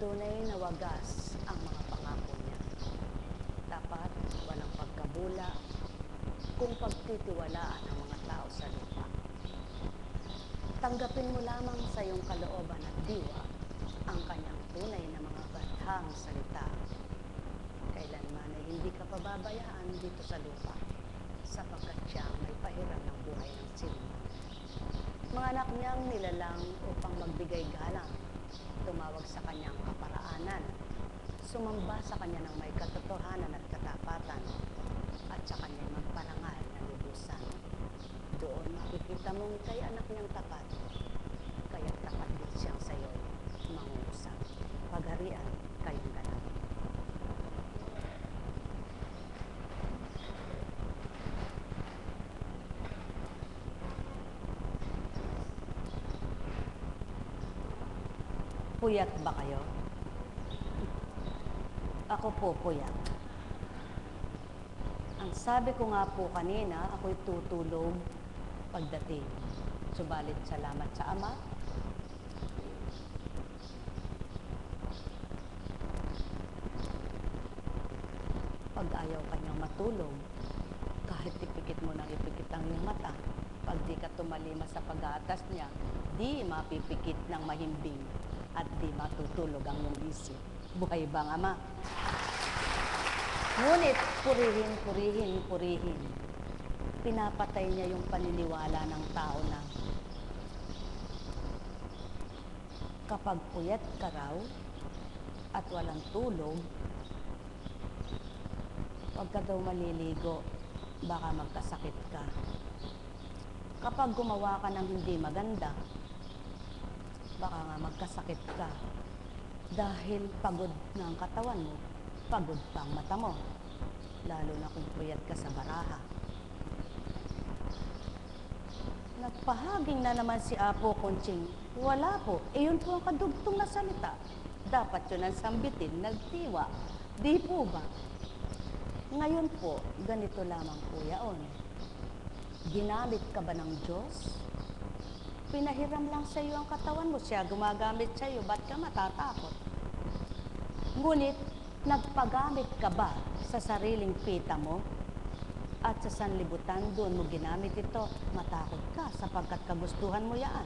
tunay na wagas ang mga pangako niya. Dapat walang pagkabula kung pagtitiwalaan ang mga tao sa lupa. Tanggapin mo lamang sa iyong kalooban at diwa ang kanyang tunay na mga bathang salita. Kailanman ay hindi ka pababayaan dito sa lupa, sapagkat siya may pahiram ng buhay ng silbi. Mga anak niyang nilalang upang magbigay galang, tumawag sa kanyang kaparaanan, sumamba sa kanya ng may katotohanan at katapatan, at sa kanya'y magparangal na lubusan. Doon makikita mong kay anak niyang tapat, kaya tapat din siyang sa'yo'y mangungusap. Pagharian kayong ganap. Puyat ba kayo? Ako po puyat. Ang sabi ko nga po kanina, ako'y tutulog pagdating. Subalit salamat sa Ama. Pag ayaw kanyang matulog, kahit ipikit mo nang ipikit ang iyong mata, pag di ka tumalima sa pag-aatas niya, di mapipikit ng mahimbing at di matutulog ang iyong isip. Buhay bang Ama? Ngunit purihin. Pinapatay niya yung paniniwala ng tao na kapag puyat ka raw at walang tulog, pag ka daw maliligo, baka magkasakit ka. Kapag gumawa ka ng hindi maganda, baka nga magkasakit ka. Dahil pagod na ang katawan mo, pagod pa ang mata mo. Lalo na kung puyat ka sa baraha. Nagpahaging na naman si Apo Conching. Wala po. Yun po ang kadugtong na salita. Dapat yun ang sambitin, nagtiwa. Di po ba? Ngayon po, ganito lamang po yaon. Ginamit ka ba ng Diyos? Pinahiram lang sa iyo ang katawan mo. Siya gumagamit sa iyo. Ba't ka matatakot? Ngunit, nagpagamit ka ba sa sariling pita mo? At sa sanlibutan doon mo ginamit ito, matakot ka sapagkat kagustuhan mo yan.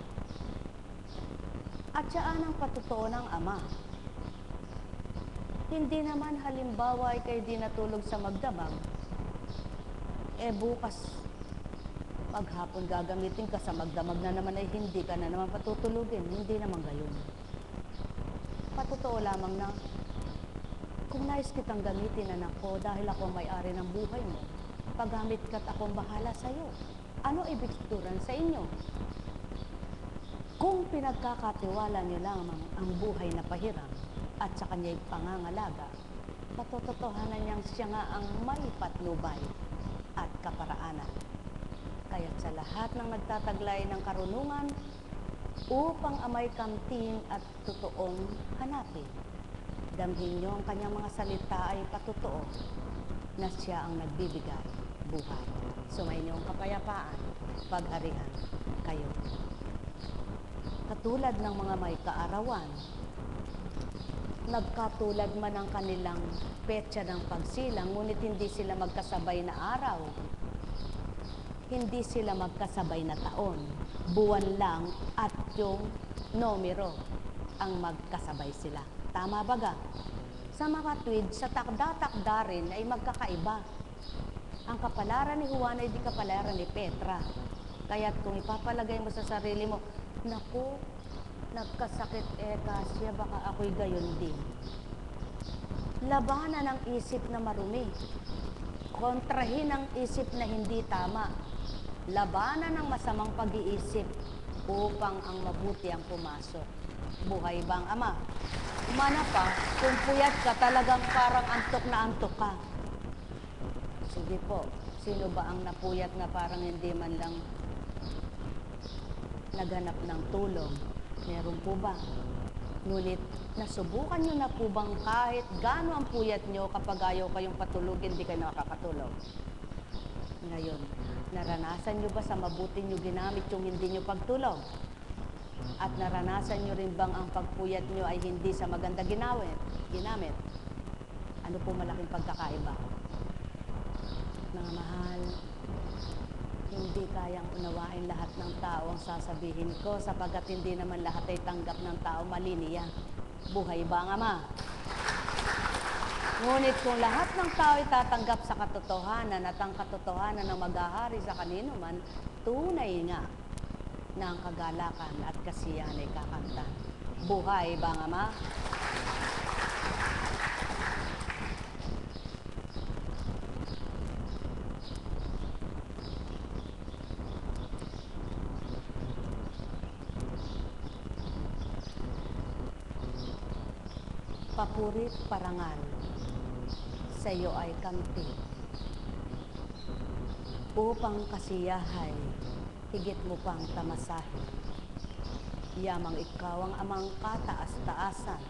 At siyaan ang patotoo ng Ama. Hindi naman halimbawa ay kayo di natulog sa magdamag, bukas maghapon gagamitin ka sa magdamag na naman ay hindi ka na naman patutulugin. Hindi naman gayon. Patotoo lamang na kung nais kitang gamitin, anak ko, dahil ako ang may-ari ng buhay mo, paggamit ka't akong bahala sa iyo. Ano ibig sabihin sa inyo? Kung pinagkakatiwala niyo lamang ang buhay na pahiram at sa kanya'y pangangalaga, patototohanan niyang siya nga ang may patnubay at kaparaanan. Kaya't sa lahat ng nagtataglay ng karunungan upang amay kamtin at totoong hanapin, damhin niyo ang kanyang mga salita ay patotoo na siya ang nagbibigay buhay. Sumayin niyo ang kapayapaan, pagharian kayo. Katulad ng mga may kaarawan, nagkatulad man ang kanilang petsa ng pagsilang, ngunit hindi sila magkasabay na araw. Hindi sila magkasabay na taon. Buwan lang at yung numero ang magkasabay sila. Tama baga? Sa mga tweed, sa takda-takda rin ay magkakaiba. Ang kapalaran ni Juan ay di kapalaran ni Petra. Kaya't kung ipapalagay mo sa sarili mo, naku, nagkasakit siya, baka ako'y gayon din. Labanan ang isip na marumi. Kontrahin ang isip na hindi tama. Labanan ang masamang pag-iisip upang ang mabuti ang pumasok. Buhay bang Ama? Umana pa, kung puyat ka, talagang parang antok na antok ka. Sige po, sino ba ang napuyat na parang hindi man lang naghanap ng tulong? Meron po ba? Ngunit, nasubukan nyo na po bang kahit gaano ang puyat nyo kapag ayaw kayong patulugin, di kayo nakakatulog? Ngayon, naranasan nyo ba sa mabuti nyo ginamit yung hindi nyo pagtulog? At naranasan nyo rin bang ang pagpuyat nyo ay hindi sa maganda ginamit? Ano po malaking pagkakaiba? Mga mahal, hindi kayang unawain lahat ng tao ang sasabihin ko sapagkat hindi naman lahat ay tanggap ng tao maliniya. Buhay ba ang Ama? Ngunit kung lahat ng tao ay tatanggap sa katotohanan at ang katotohanan ng maghahari sa kanino man, tunay nga na ang kagalakan at kasiyahan ay kakamtan. Buhay ba ang Ama? Papurit parangal, sa iyo ay kampi. Upang kasiyahay, higit mo pang tamasahin. Yamang ikaw ang amang kataas-taasan,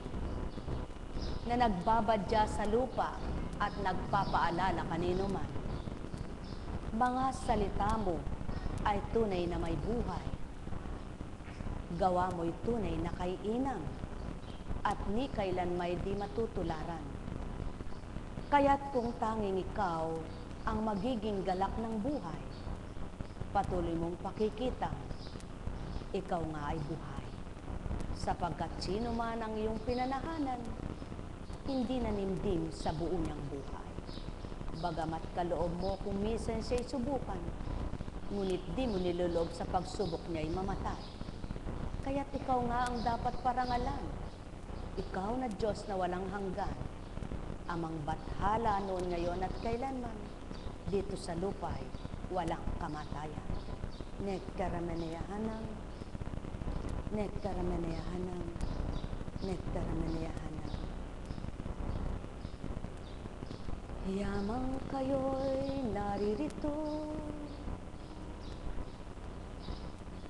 na nagbabadya sa lupa at nagpapaalala kanino man. Mga salita mo ay tunay na may buhay. Gawa mo'y tunay na kaiinang, at ni kailan may di matutularan. Kaya't kung tanging ikaw ang magiging galak ng buhay, patuloy mong pakikitang ikaw nga ay buhay. Sapagkat sino man ang iyong pinanahanan, hindi nanimdim sa buo niyang buhay. Bagamat kaloob mo kung minsan siya'y subukan, ngunit di mo niloloob sa pagsubok niya'y mamatay. Kaya't ikaw nga ang dapat parangalan. Ikaw na Diyos na walang hanggan, amang bathala noon, ngayon at kailanman, dito sa lupa'y walang kamatayan. Nektarameneyahanang, nektarameneyahanang, nektarameneyahanang. Yamang kayo'y naririto,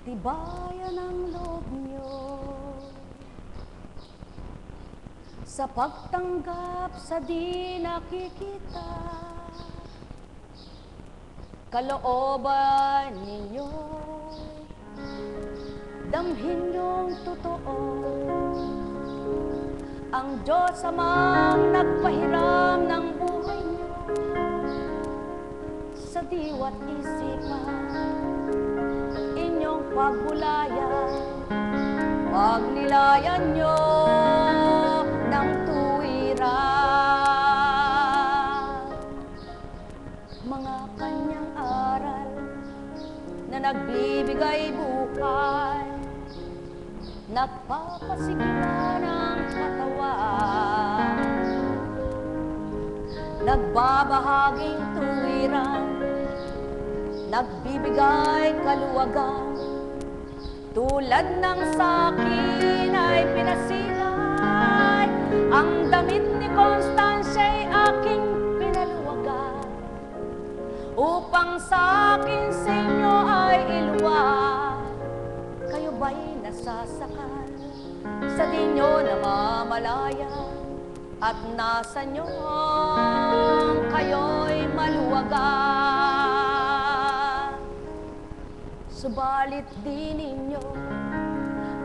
tibayan ang loob niyo, sa pagtanggap sa di nakikita, kalooban ninyo, damhin niyong totoo, ang Diyos amang nagpahiram ng buhay niyo, sa diwa't isipan, inyong pagbulayan, paglilayan niyo, ng tuwiran. Mga kanyang aral na nagbibigay buhay, nagpapasigla ng katawan, nagbabahaging tuwiran, nagbibigay kaluwagan, tulad ng sakin ay pinasilay. Ang damit ni Constancia'y aking pinaluwagan, upang sa akin sa inyo ay iluwag. Kayo ba'y nasasakal sa di nyo namamalayan, at nasa nyo kayo'y maluwagan? Subalit di ninyo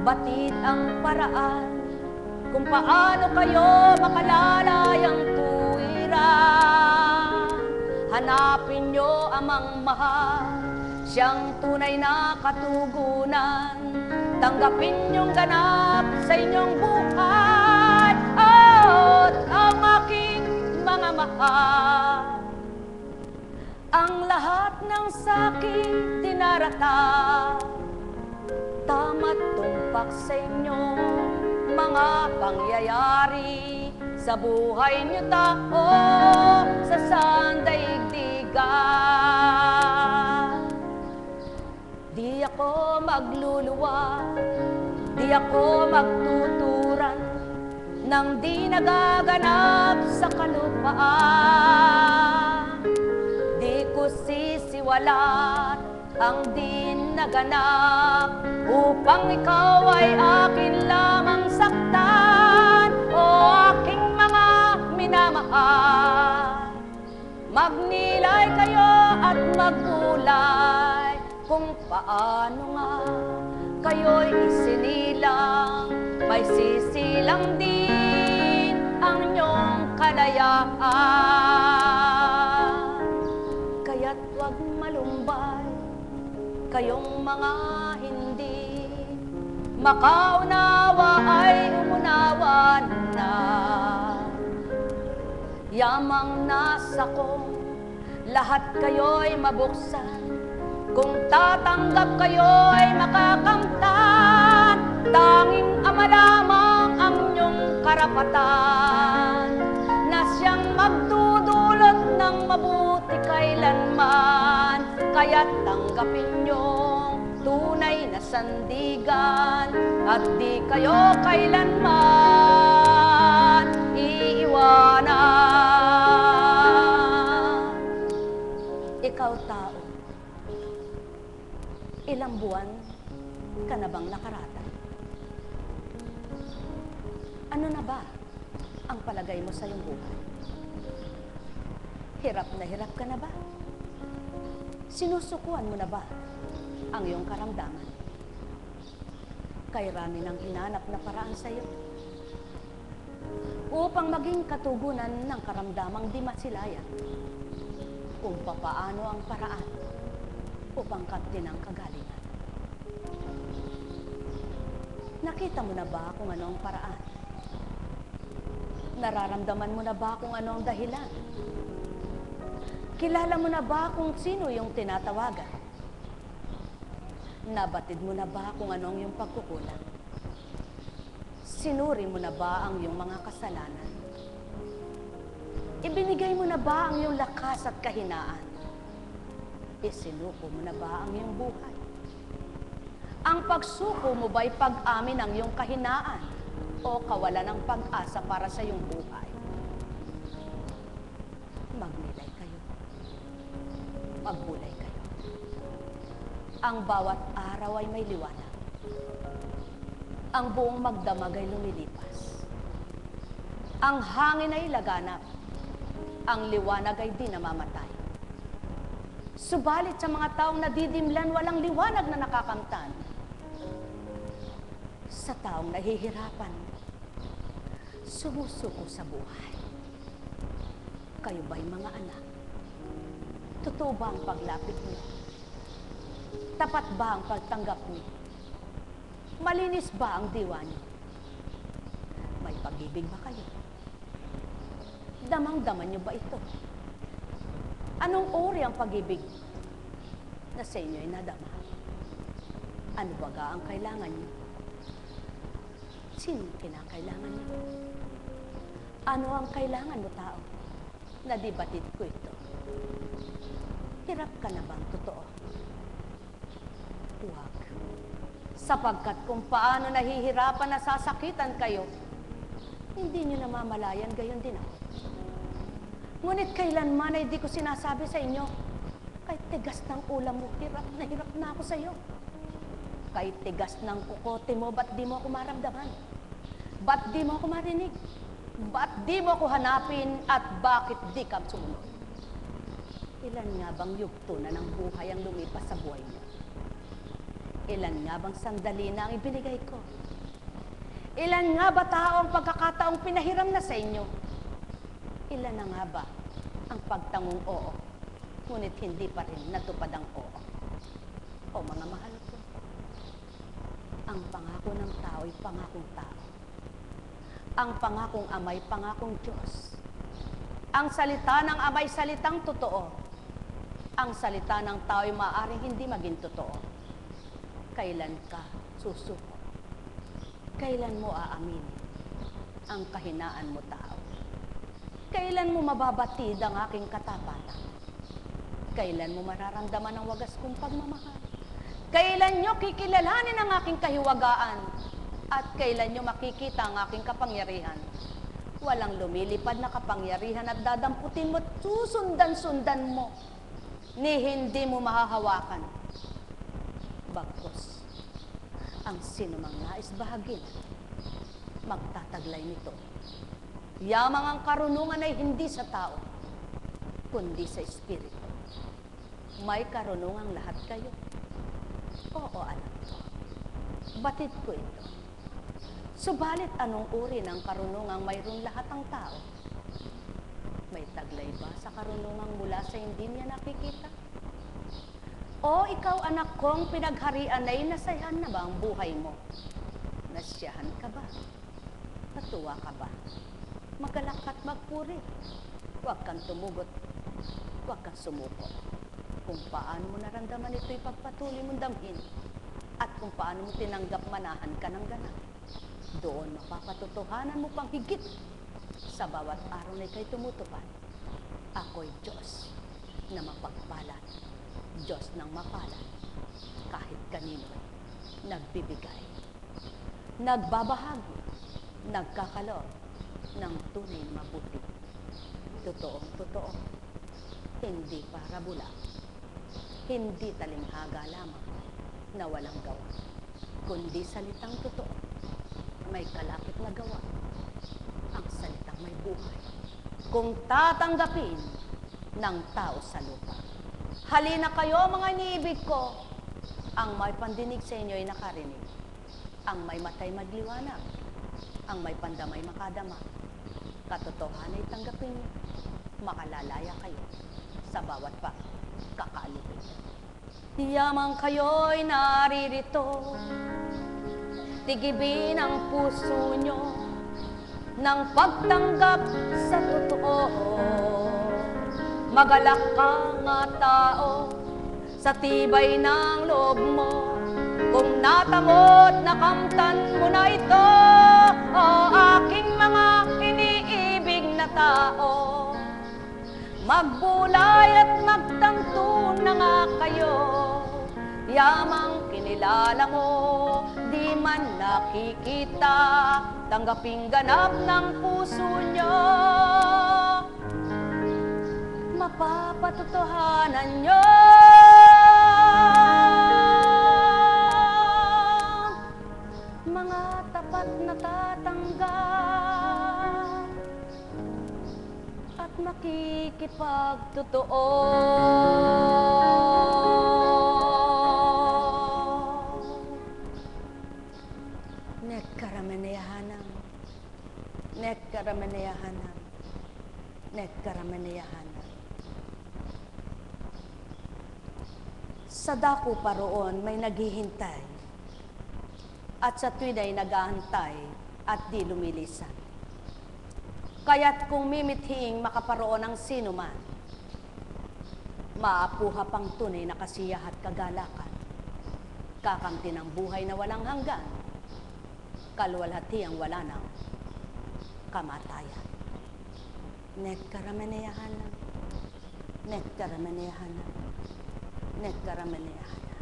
batid ang paraan kung paano kayo makalalayang tuwiran. Hanapin nyo amang mahal, siyang tunay na katugunan. Tanggapin nyong ganap sa inyong buhay. At ang aking mga mahal, ang lahat ng sakit dinarata, tama't tumpak sa inyong mga pangyayari sa buhay niyo tao sa sandaigdigan. Di ako magluluwa, di ako magtuturan ng di nagaganap sa kalupaan. Di ko sisiwalat ang di naganap upang ikaw ay akin lamang saktan. O aking mga minamahal, magnilay kayo at magulay kung paano nga kayo'y isinilay silang, may sisilang din ang inyong kalayaan. Kaya't huwag malumbay kayong mga hindi makaunawa ay umunawa na. Yamang nasa kong lahat kayo'y mabuksan, kung tatanggap kayo'y makakamtan. Tanging Ama lamang ang inyong karapatan, na siyang magdudulot ng mabuti kailanman. Kaya't tanggapin niyong tunay na sandigan, at di kayo kailanman iiwanan. Ikaw tao, ilang buwan ka na bang nakarata? Ano na ba ang palagay mo sa iyong buhay? Hirap na hirap ka na ba? Sinusukuan mo na ba ang iyong karamdaman? Kairami ng hinanap na paraan sa iyo upang maging katugunan ng karamdamang di masilayan, kung papaano ang paraan upang kaptin ang kagalingan. Nakita mo na ba kung ano ang paraan? Nararamdaman mo na ba kung ano ang dahilan? Kilala mo na ba kung sino yung tinatawagan? Nabatid mo na ba kung ano ang iyong pagkukulang? Sinuri mo na ba ang iyong mga kasalanan? Ibinigay mo na ba ang iyong lakas at kahinaan? Isinuko mo na ba ang iyong buhay? Ang pagsuko mo ba'y pag-amin ng iyong kahinaan o kawalan ng pag-asa para sa iyong buhay? Magnilay kayo. Magbulay kayo. Ang bawat araw ay may liwanag. Ang buong magdamag ay lumilipas. Ang hangin ay laganap. Ang liwanag ay di namamatay. Subalit sa mga taong nadidimlan, walang liwanag na nakakamtan. Sa taong nahihirapan, sumusuko sa buhay. Kayo ba'y mga anak? Totoo ba ang paglapit niyo? Tapat ba ang pagtanggap niyo? Malinis ba ang diwa niyo? May pag-ibig ba kayo? Damang-daman niyo ba ito? Anong uri ang pag-ibig na sa inyo ay nadama? Ano baga ang kailangan niyo? Sino kinakailangan niyo? Ano ang kailangan mo, tao? Na di batid ko ito. Hirap ka na bang totoo? Huwag. Sapagkat kung paano nahihirapan na sasakitan kayo, hindi niyo namamalayan, gayon din ako. Ngunit kailanman ay di ko sinasabi sa inyo, kahit tigas ng ulam mo, hirap na ako sa iyo. Kahit tigas ng kukote mo, ba't di mo ako maramdaman? Ba't di mo ako marinig? Ba't di mo ako hanapin at bakit di ka sumunod? Ilan nga bang yugto na ng buhay ang lumipas sa buhay niyo? Ilan nga bang sandali na ang ibinigay ko? Ilan nga ba tao ang pagkakataong pinahiram na sa inyo? Ilan na nga ba ang pagtangong oo, ngunit hindi pa rin natupad ang oo? O mga mahal ko, ang pangako ng tao ay pangakong tao. Ang pangakong amay, pangakong Diyos. Ang salita ng amay, salitang totoo. Ang salita ng tao ay maaaring hindi maging totoo. Kailan ka susuko? Kailan mo aaminin ang kahinaan mo, tao? Kailan mo mababatid ang aking katapatan? Kailan mo mararamdaman ang wagas kong pagmamahal? Kailan nyo kikilalanin ang aking kahiwagaan? At kailan nyo makikita ang aking kapangyarihan? Walang lumilipad na kapangyarihan at dadamputin mo at susundan-sundan mo, ni hindi mo mahahawakan. Bagkus, ang sinumang nais bahagin, magtataglay nito. Yamang ang karunungan ay hindi sa tao, kundi sa Espiritu. May karunungang lahat kayo. Oo, anak ko. Batid ko ito. Subalit anong uri ng karunungang mayroon lahat ng tao? May taglay ba sa karunungang mula sa hindi niya nakikita? O ikaw anak kong pinagharian ay nasayahan na ba ang buhay mo? Nasyahan ka ba? Natuwa ka ba? Magalak at magpuri. Huwag kang tumugot. Huwag kang sumuko. Kung paano mo naramdaman ito'y pagpatuloy mong damhin at kung paano mo tinanggap manahan ka ng ganap. Doon mapapatotohanan mo pang higit sa bawat araw na ika'y tumutupad. Ako'y Diyos na mapagpalad, Diyos ng mapalad, kahit kanino'y nagbibigay, nagbabahagi, nagkakalor ng tunay na mabuti. Totoong totoo, hindi para bula, hindi talinghaga lamang na walang gawa, kundi salitang totoo, may kalakip na gawa, ang salitang may buhay. Kung tatanggapin ng tao sa lupa, halina kayo mga iniibig ko, ang may pandinig sa inyo ay nakarinig, ang may matay magliwanag, ang may pandamay makadama. Katotohanan ay tanggapin niyo, makalalaya kayo sa bawat kakaalipin. Yamang kayo'y naririto, tigibin ang puso nyo ng pagtanggap sa totoo. Magalak ka nga tao sa tibay ng loob mo, kung natamot na kamtan mo na ito, o aking mga iniibig na tao. Magbulay at magtanto na nga kayo, yamang kinilala mo, di man nakikita, tanggaping ganap ng puso nyo. Mapapatotohanan nyo mga tapat na tatanggap at makikipagtotoo. Nekkarameneyahanam, nekkarameneyahanam, nekkarameneyahanam. Sa dako pa roon may naghihintay, at sa tuwid ay nag-aantay at di lumilisan. Kaya't kung mimithing makaparoon ang sino man, maapuha pang tunay na kasiyahan at kagalakan, kakamti ng buhay na walang hanggan, kaluwalhati ang wala ng kamatayan. Nekkarameneyahanam, nekkarameneyahanam, nekkarameneyahanam.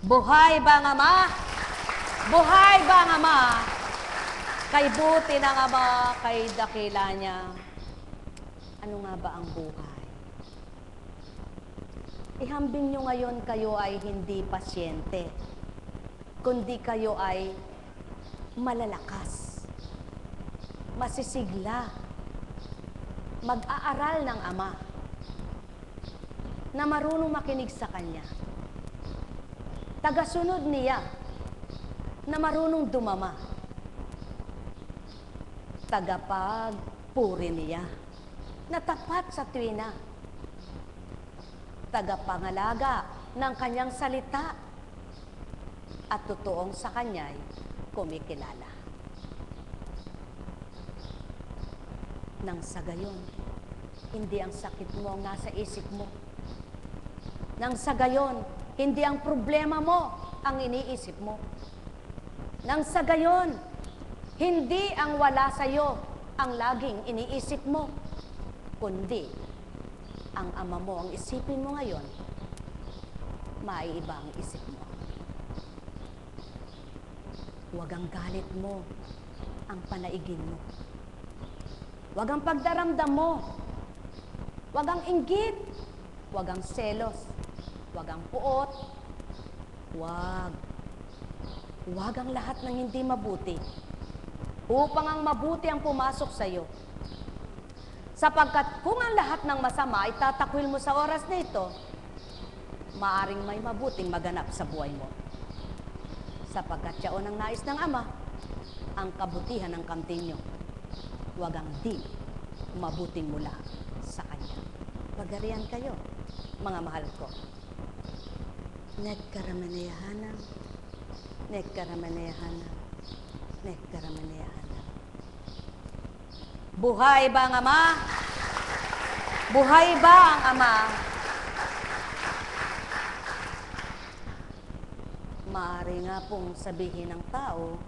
Buhay ba ang Ama? Buhay ba ang Ama? Kay buti ng Ama, kay dakila niya. Ano nga ba ang buhay? Ihambing nyo ngayon kayo ay hindi pasyente, kundi kayo ay malalakas, masisigla, mag-aaral ng Ama, na marunong makinig sa Kanya, tagasunod niya, na marunong dumama, tagapagpuri niya, na tapat sa tuwina, tagapangalaga ng Kanyang salita, at totoong sa Kanya'y kumikilala. Nang sa gayon, hindi ang sakit mo ang nasa isip mo. Nang sa gayon, hindi ang problema mo ang iniisip mo. Nang sa gayon, hindi ang wala sa'yo ang laging iniisip mo, kundi ang Ama mo ang isipin mo ngayon, maiiba ang isip mo. Huwag ang galit mo ang panaigin mo. Huwag ang pagdaramdam mo. Huwag ang inggit. Huwag ang selos. Huwag ang puot. Huwag. Huwag ang lahat ng hindi mabuti. Upang ang mabuti ang pumasok sa iyo. Sapagkat kung ang lahat ng masama ay tatakwil mo sa oras na ito, maaring may mabuting maganap sa buhay mo. Sapagkat siyaon ang nais ng Ama, ang kabutihan ng kamtin nyo. Huwag ang di mabuting mula sa Kanya. Pagarian kayo, mga mahal ko. Nagkaramanayahanam, nagkaramanayahanam, nagkaramanayahanam. Buhay ba ang Ama? Buhay ba ang Ama? Maaari nga pong sabihin ng tao,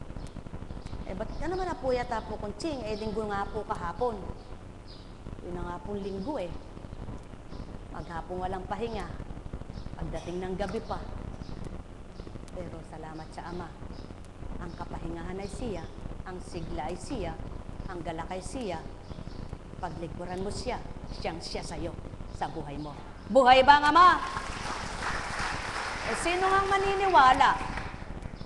ba't ka naman napuyat po Kunching? Linggo nga po kahapon. Yun na nga pong linggo Maghapong walang pahinga. Pagdating ng gabi pa. Pero salamat sa Ama. Ang kapahingahan ay siya, ang sigla ay siya, ang galak ay siya. Paglikuran mo siya, siyang siya sa'yo sa buhay mo. Buhay ba ang Ama? Sino ngang maniniwala?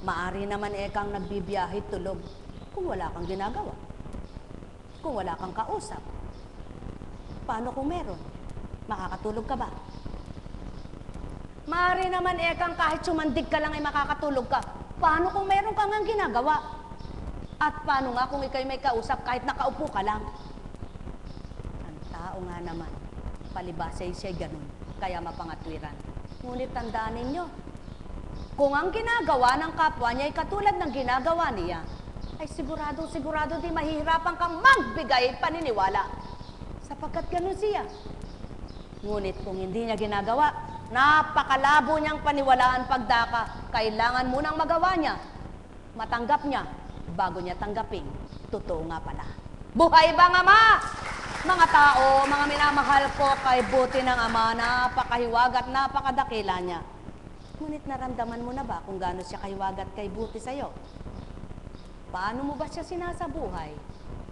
Maari naman kang nagbibiyahe tulog kung wala kang ginagawa. Kung wala kang kausap. Paano kung meron? Makakatulog ka ba? Maari naman kang kahit sumandig ka lang ay makakatulog ka. Paano kung meron kang ang ginagawa? At paano nga kung ikay may kausap kahit nakaupo ka lang? Ang tao nga naman, palibasay siya ganun, kaya mapangatwiran. Ngunit tandaan ninyo, kung ang ginagawa ng kapwa niya ay katulad ng ginagawa niya, ay sigurado di mahihirapan kang magbigay paniniwala. Sapagkat ganun siya. Ngunit kung hindi niya ginagawa, napakalabo niyang paniwalaan pagdaka. Kailangan munang magawa niya, matanggap niya, bago niya tanggapin. Totoo nga pala. Buhay ba ang Ama? Mga tao, mga minamahal ko, kay buti ng Ama, napakahiwag at napakadakila niya. Ngunit naramdaman mo na ba kung gaano siya kahiwag at kay buti sa'yo? Paano mo ba siya sinasabuhay?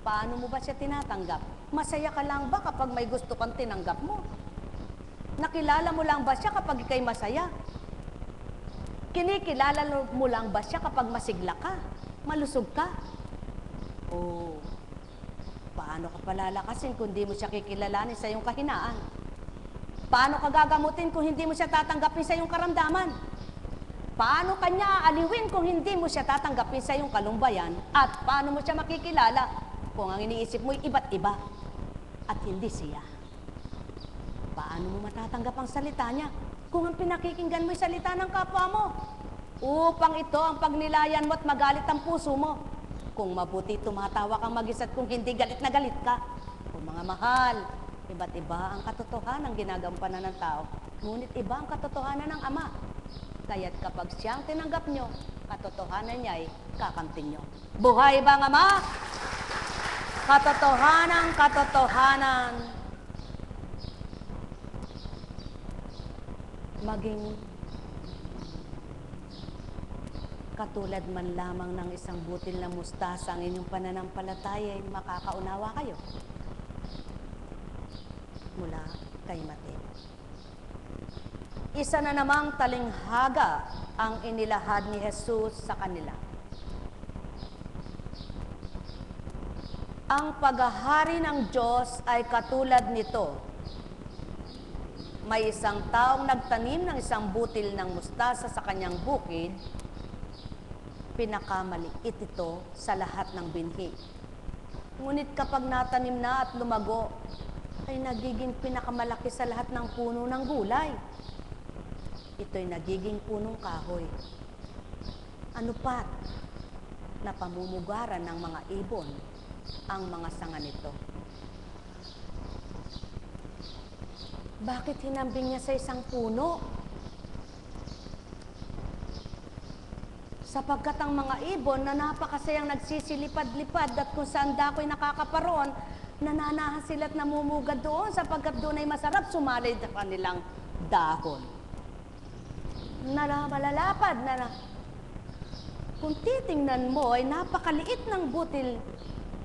Paano mo ba siya tinatanggap? Masaya ka lang ba kapag may gusto kang tinanggap mo? Nakilala mo lang ba siya kapag ikay masaya? Kinikilala mo lang ba siya kapag masigla ka? Malusog ka? O paano ka palalakasin kung hindi mo siya kikilalanin sa iyong kahinaan? Paano ka gagamutin kung hindi mo siya tatanggapin sa iyong karamdaman? Paano kanya aaliwin kung hindi mo siya tatanggapin sa iyong kalumbayan? At paano mo siya makikilala kung ang iniisip mo'y iba't iba at hindi siya? Paano mo matatanggap ang salita niya kung ang pinakikinggan mo'y salita ng kapwa mo? Upang ito ang pagnilayan mo at magalit ang puso mo. Kung mabuti tumatawa kang mag-isa at kung hindi galit na galit ka. Kung mga mahal, iba't iba ang katotohanan ng ginagampanan ng tao. Ngunit iba ang katotohanan ng Ama. Kaya't kapag siyang tinanggap nyo, katotohanan niya ay kakamtin nyo. Buhay ba ang Ama? Katotohanan. Maging katulad man lamang ng isang butil na mustasa ang inyong pananampalataya ay makakaunawa kayo. Mula kay Mateo. Isa na namang talinghaga ang inilahad ni Jesus sa kanila. Ang paghahari ng Diyos ay katulad nito. May isang taong nagtanim ng isang butil ng mustasa sa kanyang bukid. Pinakamaliit ito sa lahat ng binhi. Ngunit kapag natanim na at lumago, ay nagiging pinakamalaki sa lahat ng puno ng gulay. Ito'y nagiging punong kahoy. Ano pat na pamumugaran ng mga ibon ang mga sanga nito? Bakit hinambing niya sa isang puno? Sapagkat ang mga ibon na napakasayang nagsisilipad-lipad at kung saan dako'y nakakaparoon, nananahan sila at namumugad doon sapagkat doon ay masarap sumalay sa kanilang dahon. Malalapad na kung titingnan mo ay napakaliit ng butil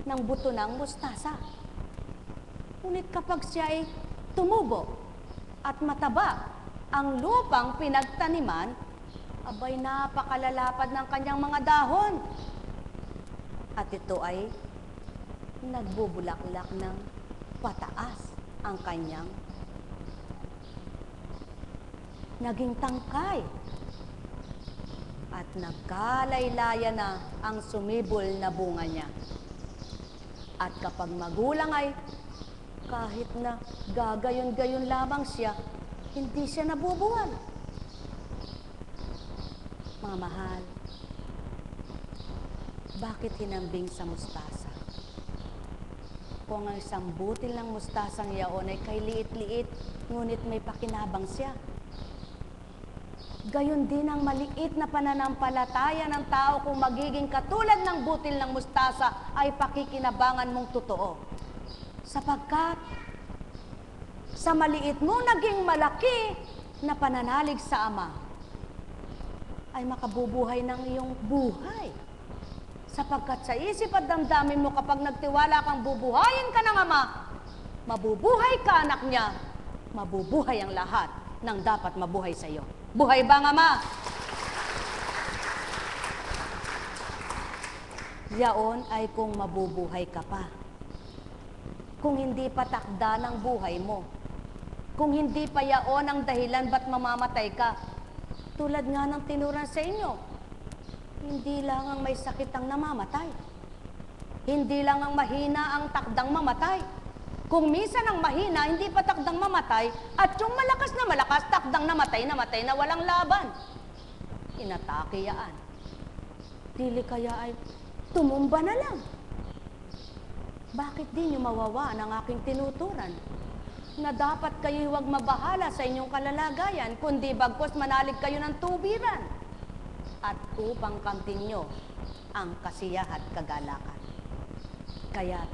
ng buto ng mustasa. Ngunit kapag siya ay tumubo at mataba ang lupang pinagtaniman, abay napakalalapad ng kanyang mga dahon. At ito ay nagbubulaklak ng pataas ang kanyang naging tangkay. At nagkalaylaya na ang sumibol na bunga niya. At kapag magulang ay, kahit na gagayon-gayon lamang siya, hindi siya nabubuwal. Mga mahal, bakit hinambing sa mustasa? Kung ang isang butil ng mustasang yaon ay kay liit-liit, ngunit may pakinabang siya. Gayon din ang maliit na pananampalataya ng tao kung magiging katulad ng butil ng mustasa ay pakikinabangan mong totoo. Sapagkat sa maliit mo naging malaki na pananalig sa Ama ay makabubuhay ng iyong buhay. Sapagkat sa isip at damdamin mo kapag nagtiwala kang bubuhayin ka ng Ama, mabubuhay ka anak niya, mabubuhay ang lahat ng dapat mabuhay sa iyo. Buhay ba ang Ama? Yaon ay kung mabubuhay ka pa. Kung hindi pa takda ng buhay mo. Kung hindi pa yaon ang dahilan ba't mamamatay ka. Tulad nga ng tinuran sa inyo, hindi lang ang may sakit ang namamatay. Hindi lang ang mahina ang takdang mamatay. Kung minsan ang mahina, hindi pa takdang mamatay, at yung malakas na malakas, takdang namatay na walang laban. Inatake yaan. Dili kaya ay tumumba na lang. Bakit di nyo mawawa ng aking tinuturan? Na dapat kayo huwag mabahala sa inyong kalalagayan, kundi bagkos manalig kayo ng tubiran. At upang kamtin nyo ang kasiyahan at kagalakan. Kaya,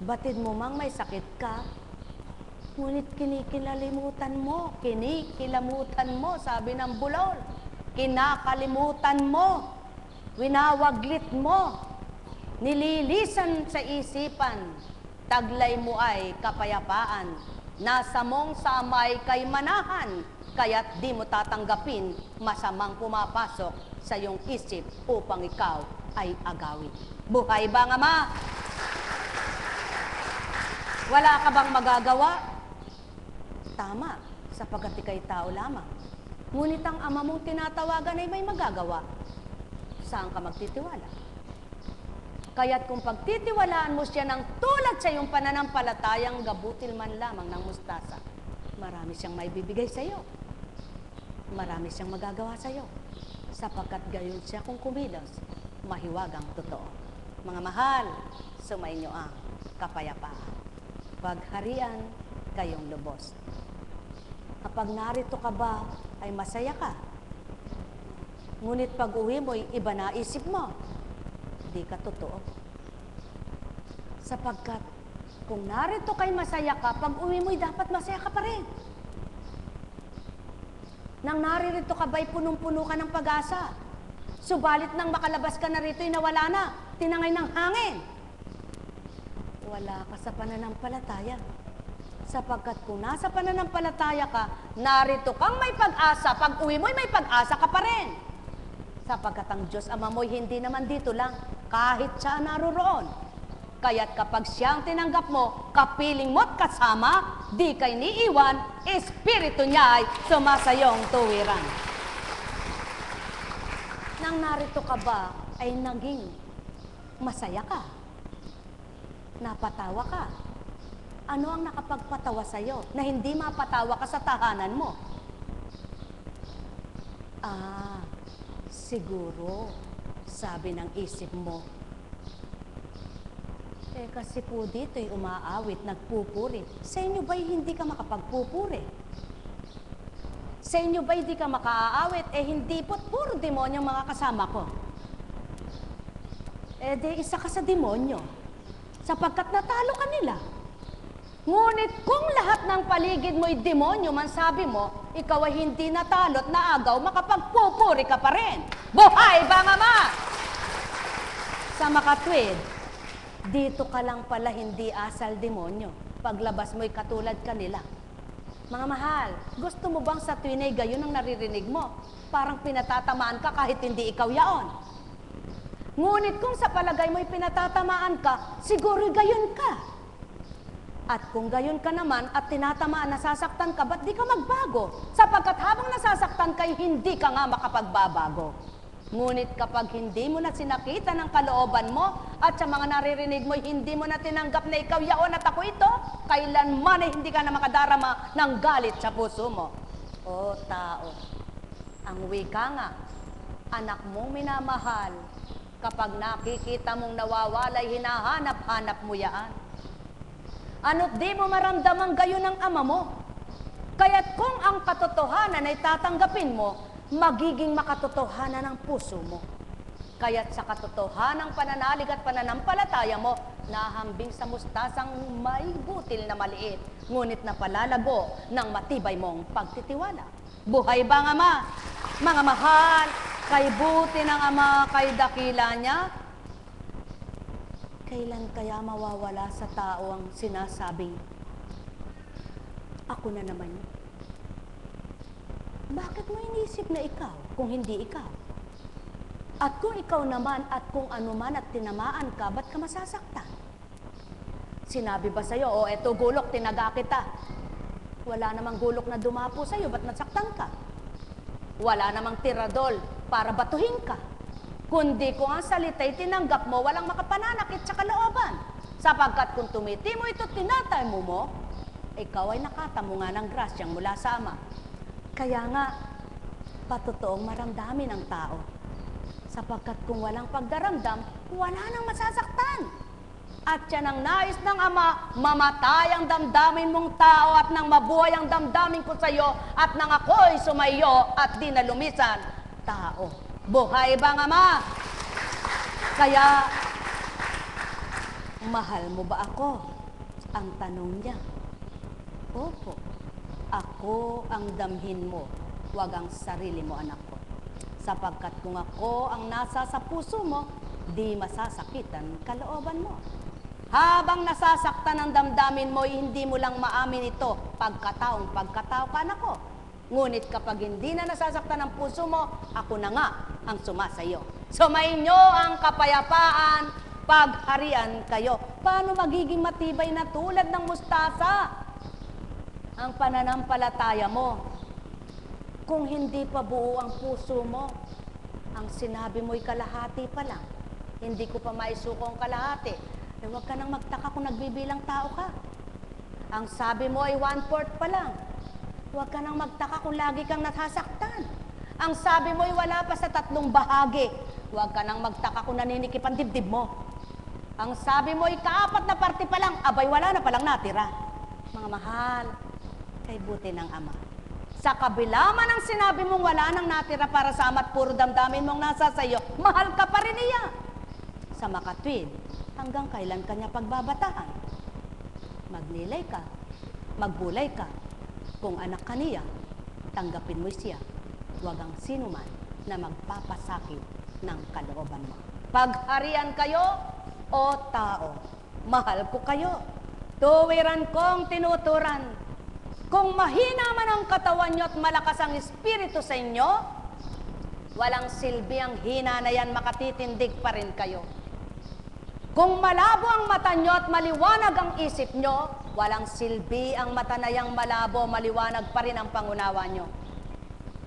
batid mo mang may sakit ka, ngunit kinikilamutan mo, sabi ng bulol. Kinakalimutan mo, winawaglit mo, nililisan sa isipan, taglay mo ay kapayapaan, nasa mong sa amay kay manahan, kaya't di mo tatanggapin masamang pumapasok sa iyong isip upang ikaw ay agawin. Buhay ba ang Ama? Wala ka bang magagawa? Tama, sapagkat ika'y tao lamang. Ngunit ang Ama mong tinatawagan ay may magagawa. Saan ka magtitiwala? Kaya't kung pagtitiwalaan mo siya ng tulad sa iyong pananampalatayang gabutil man lamang ng mustasa, marami siyang maibibigay sa iyo. Marami siyang magagawa sa iyo. Sapagkat gayon siya kung kumilos, mahiwagang totoo. Mga mahal, sumainyo ang kapayapaan. Pagharian kayong lubos. Kapag narito ka ba, ay masaya ka. Ngunit pag uwi mo'y iba na isip mo. Di ka totoo. Sapagkat kung narito kay masaya ka, pag uwi mo'y dapat masaya ka pa rin. Nang naririto ka ba'y punong-puno ka ng pag-asa. Subalit nang makalabas ka na rito'y nawala na, tinangay ng hangin. Wala ka sa pananampalataya. Sapagkat kung nasa pananampalataya ka, narito kang may pag-asa. Pag uwi mo'y may pag-asa ka pa rin. Sapagkat ang Diyos Ama mo'y hindi naman dito lang, kahit siya naroroon. Kaya't kapag siyang tinanggap mo, kapiling mo't kasama, di kay niiwan, espiritu niya ay sumasayong tuwiran. Nang narito ka ba, ay naging masaya ka? Napatawa ka? Ano ang nakapagpatawa sa'yo na hindi mapatawa ka sa tahanan mo? Siguro, sabi ng isip mo, kasi po dito'y umaawit, nagpupuri. Sa inyo ba'y hindi ka makapagpupuri? Sa inyo ba'y hindi ka makaaawit? Hindi po't puro demonyo mga kasama ko. Di isa ka sa demonyo. Sapagkat natalo ka nila. Ngunit kung lahat ng paligid mo'y demonyo man sabi mo, ikaw ay hindi natalo't naagaw, makapagpupuri ka pa rin. Buhay ba nga ma? Sa makatwid, dito ka lang pala hindi asal demonyo. Paglabas mo'y katulad kanila. Mga mahal, gusto mo bang sa tuwin ay gayon ang naririnig mo? Parang pinatatamaan ka kahit hindi ikaw yaon. Ngunit kung sa palagay mo'y pinatatamaan ka, siguro gayon ka. At kung gayon ka naman at tinatamaan, nasasaktan ka, ba't di ka magbago? Sapagkat habang nasasaktan ka, hindi ka nga makapagbabago. Ngunit kapag hindi mo na sinakita ng kalooban mo at sa mga naririnig mo, hindi mo na tinanggap na ikaw yaon at ako ito, kailanman ay hindi ka na makadarama ng galit sa puso mo. O tao, ang wika nga, anak mong minamahal, kapag nakikita mong nawawalay, hinahanap-hanap mo yaan. Ano't di mo maramdaman gayon ng ama mo? Kaya't kung ang katotohanan ay tatanggapin mo, magiging makatotohanan ng puso mo. Kaya't sa katotohanang pananalig at pananampalataya mo, nahambing sa mustasang may butil na maliit, ngunit napalalago ng matibay mong pagtitiwala. Buhay ba ang Ama? Mga mahal, kay buti ng Ama, kay dakila niya, kailan kaya mawawala sa tao ang sinasabing, ako na naman? Bakit mo inisip na ikaw kung hindi ikaw? At kung ikaw naman at kung ano man at tinamaan ka, ba't ka masasaktan? Sinabi ba sa'yo, o eto gulok, tinaga kita. Wala namang gulok na dumapo sa'yo, ba't nasaktan ka? Wala namang tiradol para batuhin ka. Kundi kung ang salita'y tinanggap mo, walang makapananakit sa kalooban. Sapagkat kung tumiti mo ito, tinatay mo, ikaw ay nakatamo nga ng grasyang mula sa Ama. Kaya nga, patotoong maramdamin ang tao. Sapagkat kung walang pagdaramdam, wala nang masasaktan. At yan ang nais ng Ama, mamatay ang damdamin mong tao at nang mabuhay ang damdamin ko sa iyo at nang ako'y sumayo at di nalumisan, tao. Buhay bang Ama? Kaya, mahal mo ba ako? Ang tanong niya. Opo, ako ang damhin mo, wag ang sarili mo, anak ko. Sapagkat kung ako ang nasa sa puso mo, di masasakitan kalooban mo. Habang nasasaktan ang damdamin mo, hindi mo lang maamin ito, pagkatao ka, anak ko. Ngunit kapag hindi na nasasaktan ang puso mo, ako na nga ang sumasayo. Sumainyo ang kapayapaan, pagharian kayo. Paano magiging matibay na tulad ng mustasa ang pananampalataya mo kung hindi pa buo ang puso mo? Ang sinabi mo'y kalahati pa lang. Hindi ko pa maisuko ang kalahati. Huwag ka nang magtaka kung nagbibilang tao ka. Ang sabi mo ay 1/4 pa lang. Huwag ka nang magtaka kung lagi kang nasasaktan. Ang sabi mo ay wala pa sa 3 bahagi. Huwag ka nang magtaka kung naninikip ang dibdib mo. Ang sabi mo ay 4 na parte pa lang, abay wala na palang natira. Mga mahal, kay buti ng Ama. Sa kabila man ang sinabi mong wala nang natira para sa Ama at puro damdamin mong nasa sayo, mahal ka pa rin niya. Sa makatwid, hanggang kailan kanya pagbabatahan? Magnilay ka, magbulay ka. Kung anak ka niya, tanggapin mo siya. Huwag ang sino man na magpapasakit ng kalooban mo. Pagharian kayo, o tao, mahal ko kayo. Tuwiran kong tinuturan. Kung mahina man ang katawan nyo at malakas ang espiritu sa inyo, walang silbi ang hina na yan, makatitindig pa rin kayo. Kung malabo ang mata nyo at maliwanag ang isip nyo, walang silbi ang mata na yang malabo, maliwanag pa rin ang pangunawa nyo.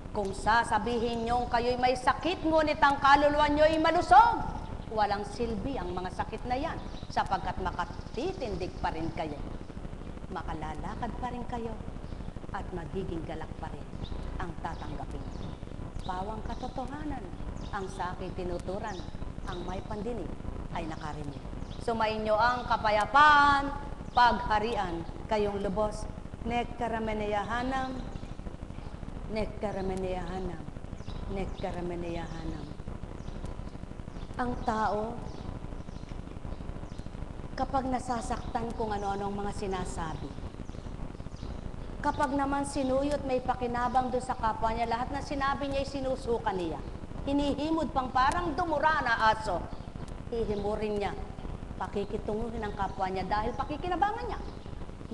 Kung sasabihin nyo kayo'y may sakit, ngunit ang kaluluwa nyo'y malusog, walang silbi ang mga sakit na yan, sapagkat makatitindig pa rin kayo. Makalalakad pa rin kayo, at magiging galak pa rin ang tatanggapin. Pawang katotohanan, ang sa akin tinuturan, ang may pandinig ay nakarinig. Sumainyo ang kapayapaan, pagharian kayong lubos. Nekkarameneyahanam, nekkarameneyahanam, nekkarameneyahanam. Ang tao, kapag nasasaktan kung ano-anong mga sinasabi, kapag naman sinuyot may pakinabang doon sa kapwa niya, lahat na sinabi niya ay sinusuka niya. Hinihimod pang parang dumura na aso. Hihimurin niya, pakikitunguhin ang kapwa niya dahil pakikinabangan niya.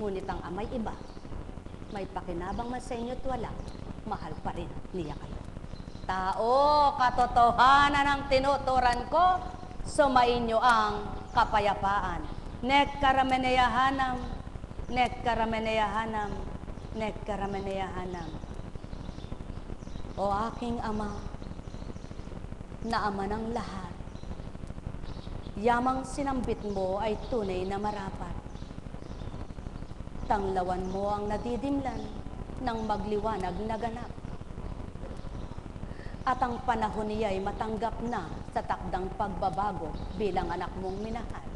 Ngunit ang Ama'y iba. May pakinabang man sa inyo't wala, mahal pa rin niya kayo. Tao, katotohanan ang tinuturan ko, sumainyo ang kapayapaan. Nekkarameneyahanam, Nekkarameneyahanam, nekkarameneyahanam. O aking ama, na ama ng lahat, yamang sinambit mo ay tunay na marapat. Tanglawan mo ang nadidimlan ng magliwanag na ganap. At ang panahon niya ay matanggap na sa takdang pagbabago bilang anak mong minahal.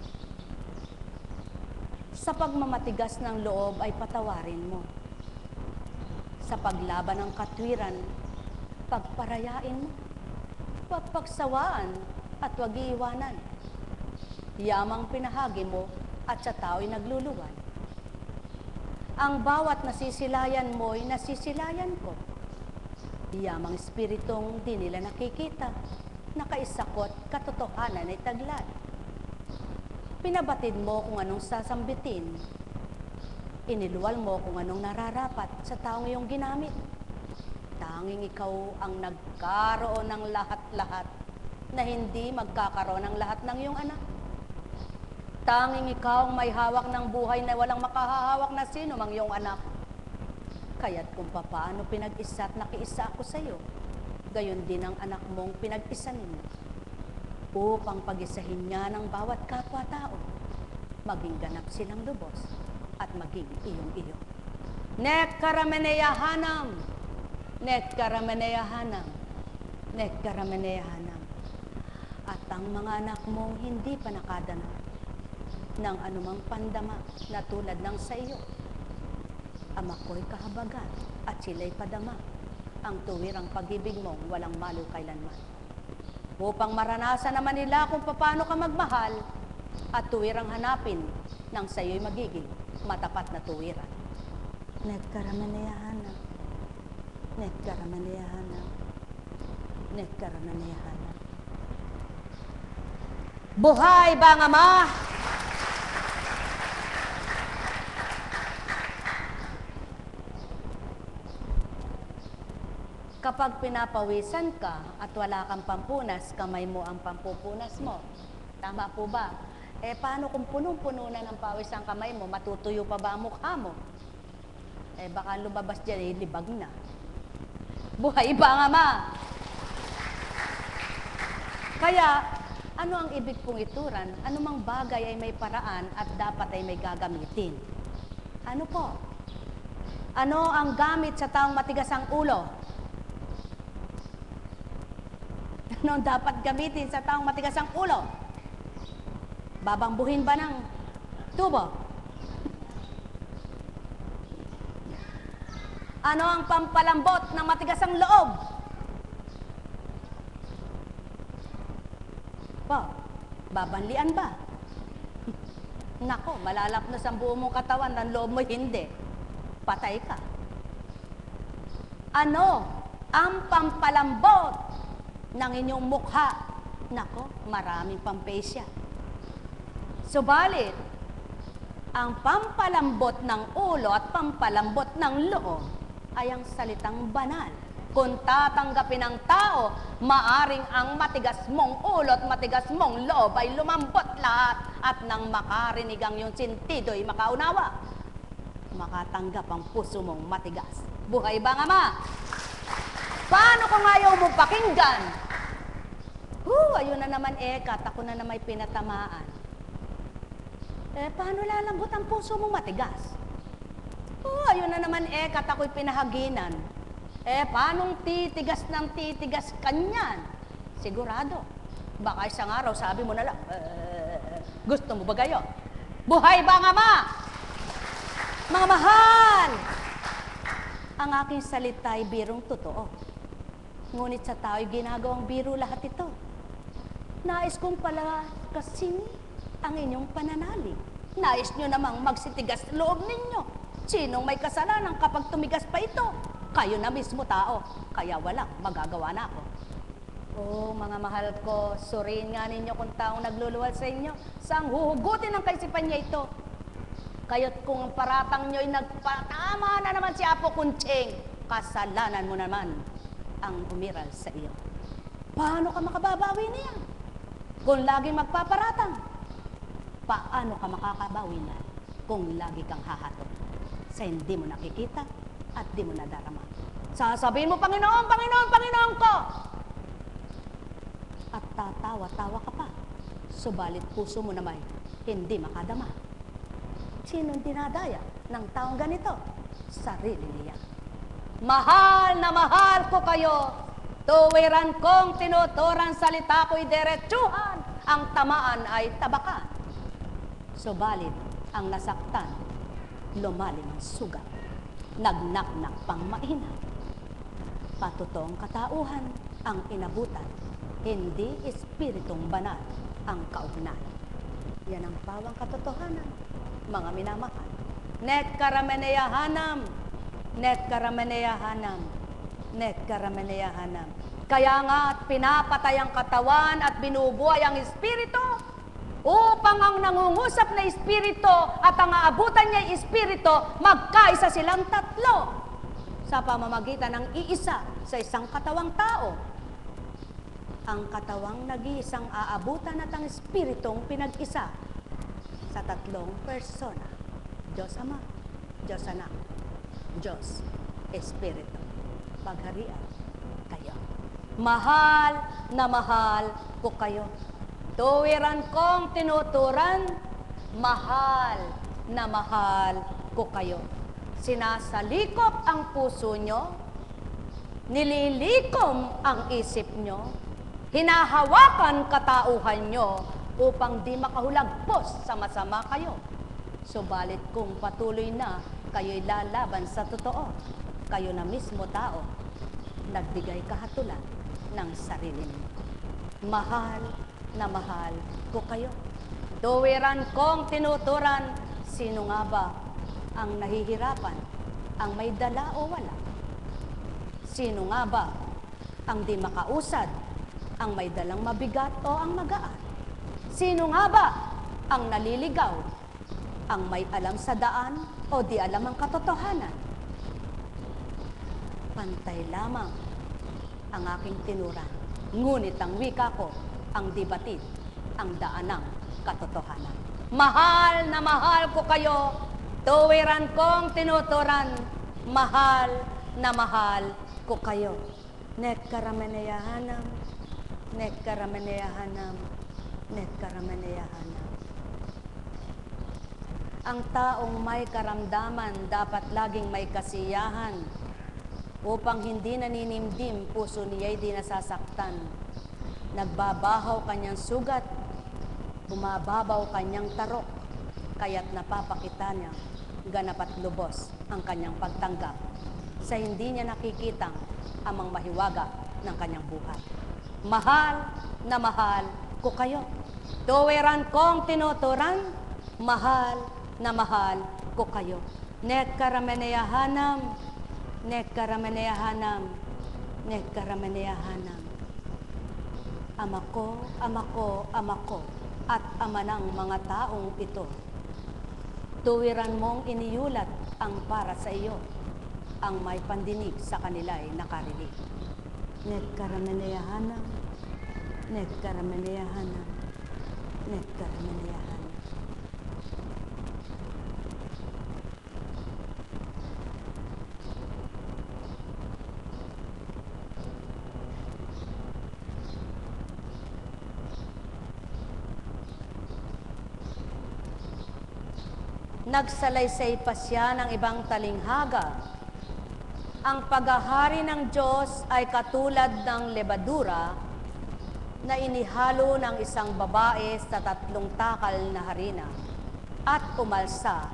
Sa pagmamatigas ng loob ay patawarin mo. Sa paglaban ng katwiran, pagparayain mo. Huwag pagsawaan at huwag iiwanan. Yamang pinahagi mo at sa tao'y nagluluwan. Ang bawat nasisilayan mo'y nasisilayan ko. Yamang espiritong di nila nakikita, nakaisakot katotohanan ay taglad. Pinabatid mo kung anong sasambitin. Iniluwal mo kung anong nararapat sa taong iyong ginamit. Tanging ikaw ang nagkaroon ng lahat-lahat na hindi magkakaroon ng lahat ng iyong anak. Tanging ikaw ang may hawak ng buhay na walang makahahawak na sino mang iyong anak. Kaya't kung papaano pinag-isa at nakiisa ako sa iyo, gayon din ang anak mong pinag-isa ninyo. Upang pag-isahin niya ng bawat kapwa-tao, maging ganap silang lubos at maging iyong-iyo. Nekkarameneyahanam, nekkarameneyahanam, nekkarameneyahanam. At ang mga anak mong hindi pa nakadana ng anumang pandama na tulad ng sa iyo, ama ko'y kahabagan at sila'y padama ang tuwirang pag-ibig mong walang malo kailanman. Upang maranasan naman nila kung paano ka magmahal at tuwirang hanapin nang sa iyo'y magiging matapat na tuwiran. Nekkarameneyahanam, nekkarameneyahanam, nekkarameneyahanam. Buhay ba ang ama? Kapag pinapawisan ka at wala kang pampunas, kamay mo ang pampupunas mo. Tama po ba? Paano kung punong-puno na ng pawis ang kamay mo, matutuyo pa ba ang mukha mo? Baka lumabas dyan, libag na. Buhay ba ang ama? Kaya, ano ang ibig pong ituran? Anumang bagay ay may paraan at dapat ay may gagamitin. Ano po? Ano ang gamit sa taong matigas ang ulo? Ano dapat gamitin sa taong matigas ang ulo? Babangbuhin ba ng tubo? Ano ang pampalambot ng matigas ang loob? Po, babanlian ba? Nako, malalapnos ang buo mong katawan, ng loob mo hindi. Patay ka. Ano ang pampalambot ng inyong mukha? Nako, maraming pampesya. Subalit, ang pampalambot ng ulo at pampalambot ng loob ay ang salitang banal. Kung tatanggapin ng tao, maaring ang matigas mong ulo at matigas mong loob ay lumambot lahat at nang makarinig ang iyong sentido ay makaunawa. Makatanggap ang puso mong matigas. Buhay ba ang ama? Paano kung ayaw mo pakinggan? Ayun na naman kat, ako na may pinatamaan. Paano lalambot ang puso mong matigas? Ayun na naman kat, ako'y pinahaginan. Paanong titigas ng titigas kanyan? Sigurado. Baka isang araw, sabi mo na lang, gusto mo ba gayo? Buhay ba ang ama? Mga mahal! Ang aking salita ay birong totoo. Ngunit sa tao'y ginagawang biro lahat ito. Nais kong pala kasing ang inyong pananalig. Nais nyo namang magsitigas loob ninyo. Sinong may kasalanan kapag tumigas pa ito? Kayo na mismo tao, kaya walang magagawa na ako. Mga mahal ko, suriin nga ninyo kung taong nagluluwal sa inyo, saang huhugutin ang kaisipan niya ito. Kaya't kung paratang nyo'y nagpatama na naman si Apo Kunching, kasalanan mo naman ang umiral sa iyo. Paano ka makababawi niya? Kung laging magpaparatang, paano ka makakabawi na kung lagi kang hahatok? sa hindi mo nakikita at di mo nadarama. Sasabihin mo, Panginoon, Panginoon, Panginoon ko! At tatawa-tawa ka pa, subalit puso mo naman hindi makadama. Sinong dinadaya ng taong ganito? Sarili niya. Mahal na mahal ko kayo, tuwiran kong tinuturan, salita ko'y diretsuhan, ang tamaan ay tabakan. Subalit, ang nasaktan, lumalim ang sugat, nagnaknak pang maina. Patotoong katauhan ang inabutan, hindi espiritong banal ang kaugnayan. Yan ang pawang katotohanan, mga minamahal. Net karameneyahanam, net karameneyahanam, net karameneyahanam. Kaya nga pinapatay ang katawan at binubuhay ang espiritu upang ang nangungusap na espiritu at ang aabutan niya espiritu, magkaisa silang tatlo sa pamamagitan ng iisa sa isang katawang tao. Ang katawang nag-iisang aabutan at ang espiritong pinag-isa sa tatlong persona. Diyos Ama, Diyos Anak, Diyos Espiritu. Pagharian kayo. Mahal na mahal ko kayo. Tuwiran kong tinuturan, mahal na mahal ko kayo. Sinasalikop ang puso nyo, nililikom ang isip nyo, hinahawakan katauhan nyo upang di makahulagpos sa masama kayo. Subalit kung patuloy na kayo'y lalaban sa totoo, kayo na mismo tao, nagbigay kahatulan ng sarili niyo. Mahal na mahal ko kayo. Tuwiran kong tinuturan, sino nga ba ang nahihirapan, ang may dala o wala? Sino nga ba ang di makausad, ang may dalang mabigat o ang magaan? Sino nga ba ang naliligaw, ang may alam sa daan o di alam ang katotohanan? Pantay lamang ang aking tinuran, ngunit ang wika ko ang di batid, ang daan ng katotohanan. Mahal na mahal ko kayo, tuwiran kong tinuturan, mahal na mahal ko kayo. Net karameneyahanam, net karameneyahanam, net karameneyahanam. Ang taong may karamdaman dapat laging may kasiyahan upang hindi naninimdim, puso niya'y di nasasaktan. Nagbabahaw kanyang sugat, bumababaw kanyang tarok, kaya't napapakita niya ganap at lubos ang kanyang pagtanggap sa hindi niya nakikitang amang mahiwaga ng kanyang buhay. Mahal na mahal ko kayo. Tuwiran kong tinuturan, mahal na mahal ko kayo. Net karameneyahanam, net karameneyahanam, net karameneyahanam. Ama ko, ama ko, ama ko, at ama ng mga taong ito. Tuwiran mong iniulat ang para sa iyo, ang may pandinig sa kanila'y nakarinig. Net karameneyahanam, net karameneyahanam, net karameneyahanam. Nagsalaysay pa siya ng ibang talinghaga. Ang paghahari ng Diyos ay katulad ng lebadura na inihalo ng isang babae sa 3 takal na harina at umalsa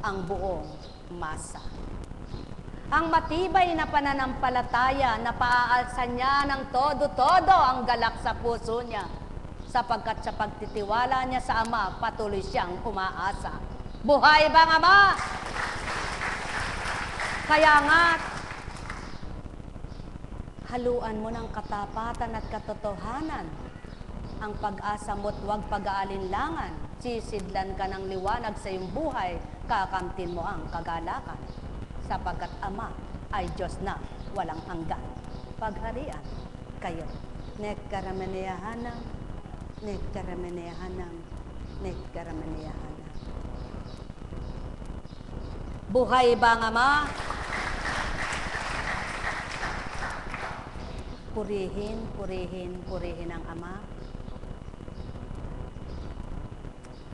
ang buong masa. Ang matibay na pananampalataya na paaalsa niya ng todo-todo ang galak sa puso niya, sapagkat sa pagtitiwala niya sa Ama, patuloy siyang umaasa. Buhay bang Ama? Kaya nga, haluan mo ng katapatan at katotohanan ang pag-asa mo't huwag pag-aalinlangan. Sisidlan ka ng liwanag sa iyong buhay, kakamtin mo ang kagalakan. Sapagkat Ama ay Diyos na walang hanggan. Pagharian kayo. Nek karameneyahanam, nek karameneyahanam, nek karameneyahanam. Buhay ba ang Ama? Purihin, purihin, purihin ang Ama.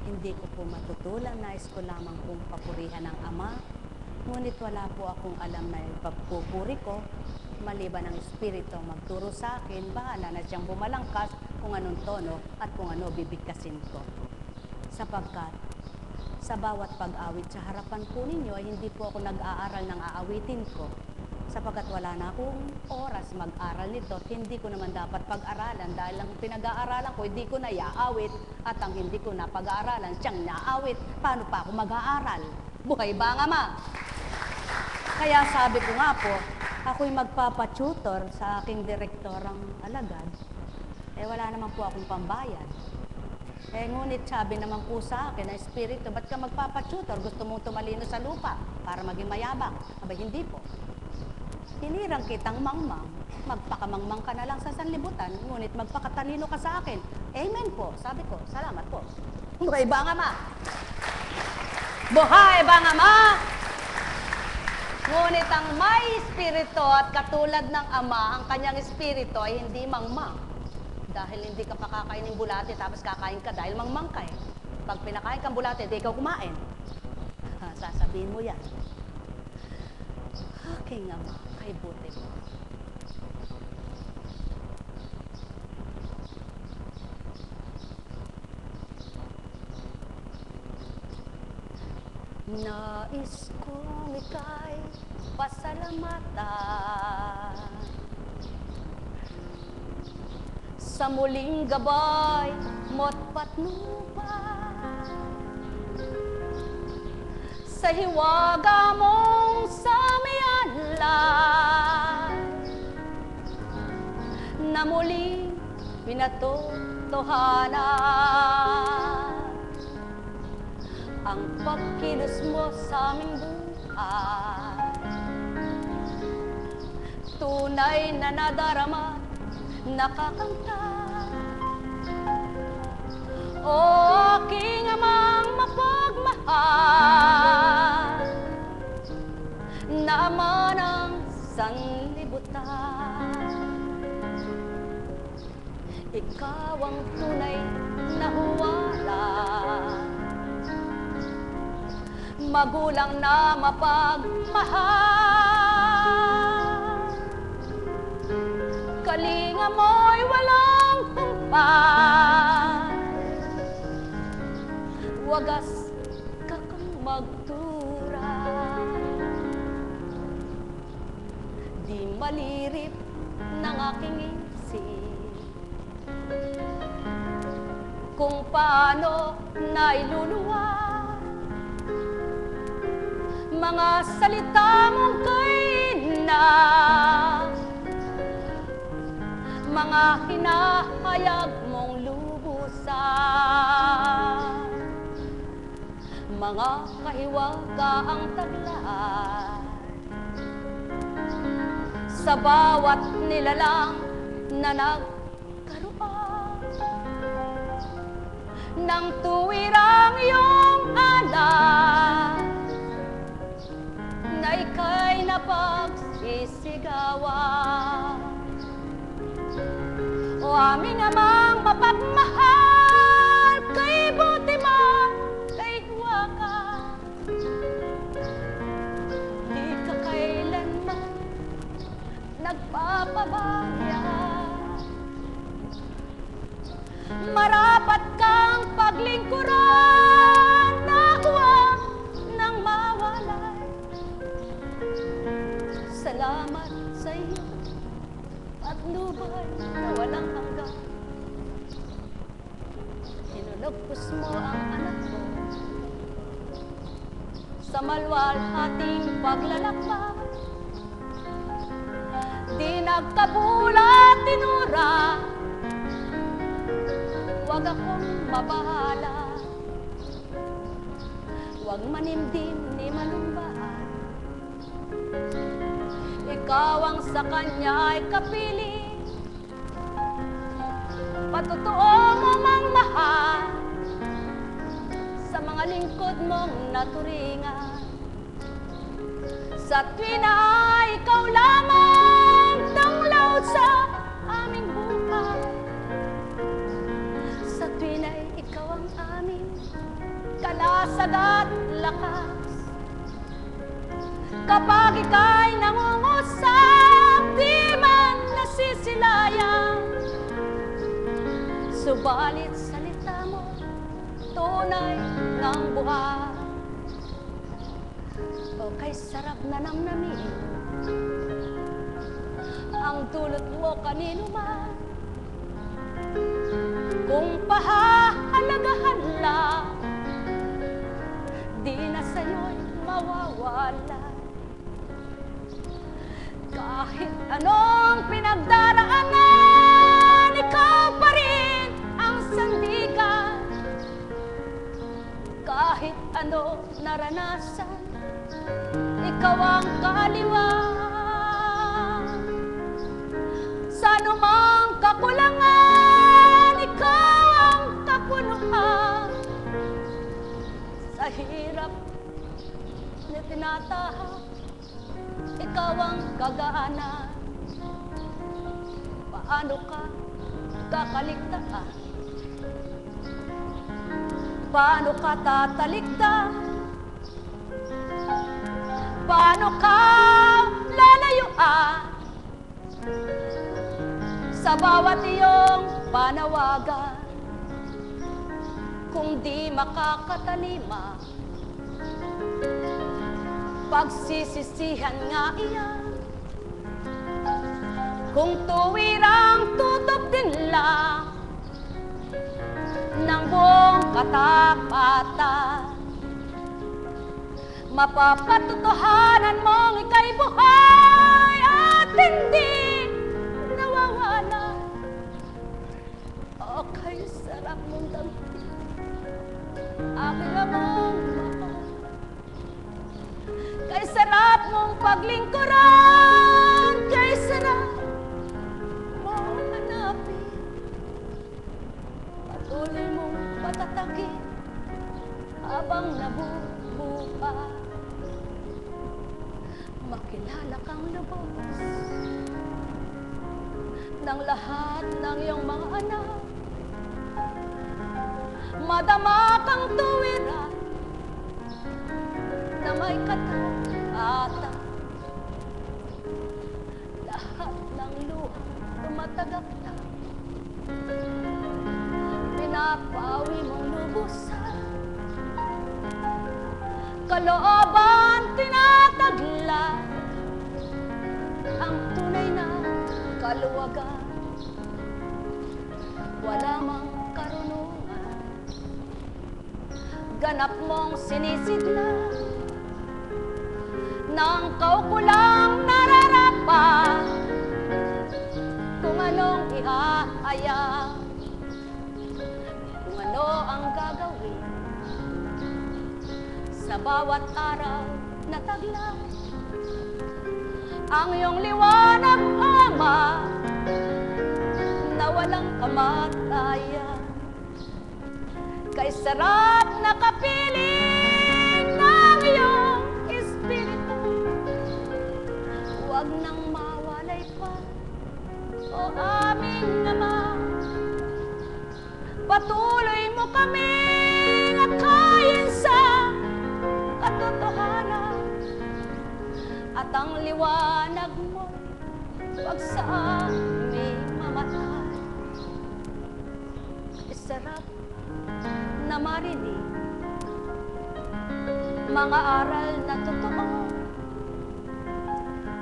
Hindi ko po matutulan, nais ko lamang pong papurihan ang Ama. Ngunit wala po akong alam na ipagpupuri ko. Maliban ang Espiritu ang magturo sa akin, bahala na siyang bumalangkas kung anong tono at kung ano bibigkasin ko. Sapagkat sa bawat pag-awit sa harapan po ninyo ay hindi po ako nag-aaral ng aawitin ko. Sapagkat wala na akong oras mag-aral nito at hindi ko naman dapat pag-aralan dahil ang pinag-aaralan ko hindi ko na iaawit at ang hindi ko na pag-aaralan siyang naawit. Paano pa ako mag-aaral? Buhay ba ang Ama? Kaya sabi ko nga po, ako'y magpapatutor sa aking direktorang alagad. Wala naman po akong pambayad. Ngunit sabi naman po sa akin na Espiritu, ba't ka magpapatutor? Gusto mong tumalino sa lupa para maging mayabang? Abay, hindi po. Hinirang kitang mangmang, magpakamangmang ka na lang sa sanlibutan, ngunit magpakatalino ka sa akin. Amen po, sabi ko, salamat po. Buhay ba ang Ama? Buhay ba ang Ama? Ngunit ang may espiritu at katulad ng Ama, ang kanyang espiritu ay hindi mangmang. Dahil hindi ka pa kakain ng bulate, tapos kakain ka dahil mangmang ka eh. Pag pinakain kang bulate, di ikaw kumain. Sasabihin mo yan. Aking Ama, kay buti mo. Nais kong ika'y pasalamatan sa muling gabay mo't patnubay, sa hiwaga mong samianlay, na muling pinatotohanan ang pagkilos mo sa aming buhay. Tunay na nadarama, nakakanta. O aking Amang mapagmahal, na Ama ng sanlibutan, ikaw ang tunay na huwala, magulang na mapagmahal. Kalinga mo'y walang tumpay, wagas ka kang magturay. Di malirip ng aking isip kung paano nailuluwa mga salita mong kaina, mga hinahayag mong lubusan, mga kahiwagaang taglay sa bawat nilalang na nagkaroon ng tuwirang iyong anak na ika'y napagsisigawan. O aming Amang mapagmahal, kay buti mo, kay huwaka, di ka kailanman nagpapabaya. Marapat kang paglingkuran na huwag nang mawalay. Salamat sa iyo at lubay na walang hanggan. Hinulugpos mo ang anak mo sa malwalhating paglalakbay. Di nagkabula tinura, wag akong mabahala, wag manimdim ni malumbaan. Ikaw ang sa kanya ay kapiling, patotoo mo mang mahal sa mga lingkod mong naturingan. Sa tuwin ay ikaw lamang tanglaw sa aming buhay. Sa tuwin ay ikaw ang aming kalasag at lakas. Kapag ika'y nangungusap, di man nasisilayang. Subalit salita mo, tunay ng buhay. O kay sarap na namnamin ang dulot mo kanino man. Kung pahahalagahan lang, di na sa'yo'y mawawala. Kahit anong pinagdaraanan, ikaw pa rin ang sandigan. Kahit ano naranasan, ikaw ang kaliwan. Sa anumang kakulangan, ikaw ang kapunuan. Sa hirap na tinatahak, ikaw ang kagaanan. Paano ka kakaligtaan? Paano ka tatalikdan? Paano ka lalayuan sa bawat iyong panawagan? Kung di makakatalima, pagsisisihan nga iyan. Kung tuwirang tutok din lang ng buong katapatan, mapapatutuhanan mong ika'y buhay at hindi nawawala. O kay sarap mong damhin, aking amang mahal. Kay sarap mong paglingkuran, kay sarap mong hanapin. Patuloy mong patatakin habang nabubuhay. Makilala kang lubos ng lahat ng iyong mga anak. Madama kang tuwiran na may katapatan. Lahat ng luha tumatagak na, pinapawi mong lubusan. Kalooban tinatagla ang tunay na kaluwagan. Wala mang karunungan, ganap mong sinisigla ng kaukulang nararapat. Kung anong ihahayag, kung ano ang gagawin sa bawat araw na tagla. Ang iyong liwanag, Ama, na walang kamatayan. Kay sarap na kapiling ng iyong espiritu, huwag nang mawalay pa, o aming Ama. Patuloy mo kaming akayin sa katotohanan, at ang liwanag mo wag sa aming mamatay. Sarap na marinig mga aral na totoo,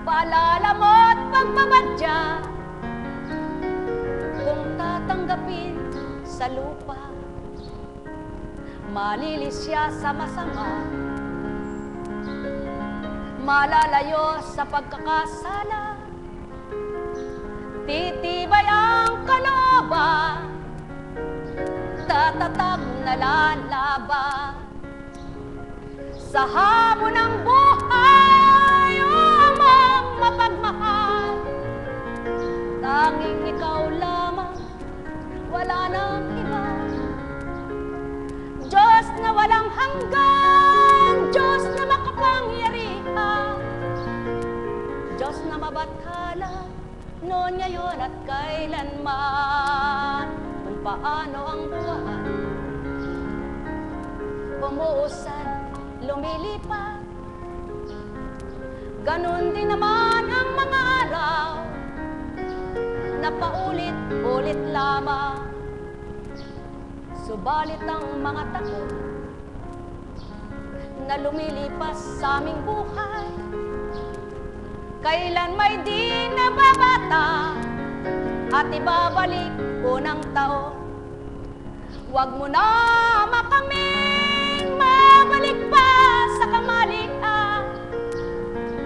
paalala mo at pagbabadya. Kung tatanggapin sa lupa, malilis siya sa masama, malalayo sa pagkakasala. Titibay ang kalooban, tatatag na lalaban sa hamon ng buhay. O Amang mapagmahal, tanging ikaw lamang, wala nang iba. Diyos na walang hanggan, Diyos na makapangyarihan, noon, ngayon at kailanman, kung paano ang buwan umuusad, lumilipat. Ganon din naman ang mga araw na paulit-ulit lamang. Subalit ang mga taon na lumilipas sa aming buhay, kailan may di nababata at ibabalik unang taon. Huwag mo na makaming mabalik pa sa kamalian,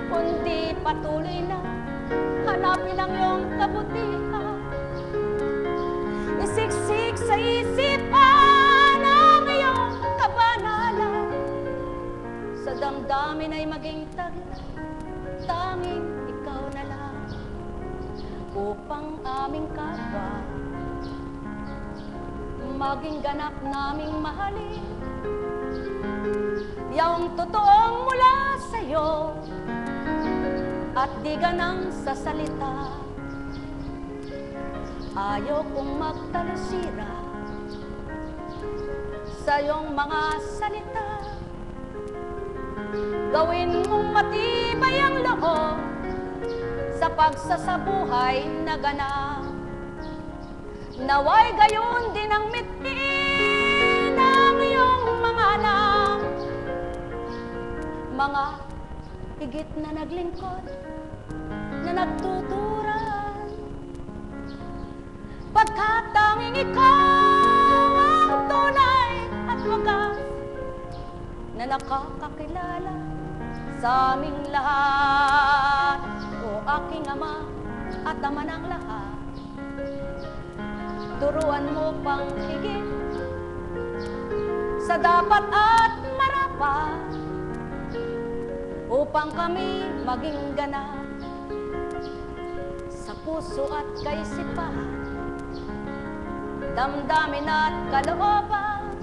kundi patuloy na hanapin ang iyong kabutihan. Isiksik sa isipan ang iyong kabanalan, sa damdamin ay maging taglay, tanging ikaw na lang, upang aming kapwa maging ganap naming mahalin. Yung totoong mula sa'yo at di ganang sa salita. Ayaw kong magtalusira sa iyong mga salita. Gawin mong matibay ang loob sa pagsasabuhay na ganap. Naway gayon din ang mitin ng iyong mga anak, mga higit na naglingkod na nagtuturan, pagkat tanging ikaw ang tunay at wagas na nakakakilala sa aming lahat. O aking Ama at Ama ng lahat, turuan mo pang higit sa dapat at marapat, upang kami maging ganap sa puso at kaisipan, damdamin at kalooban.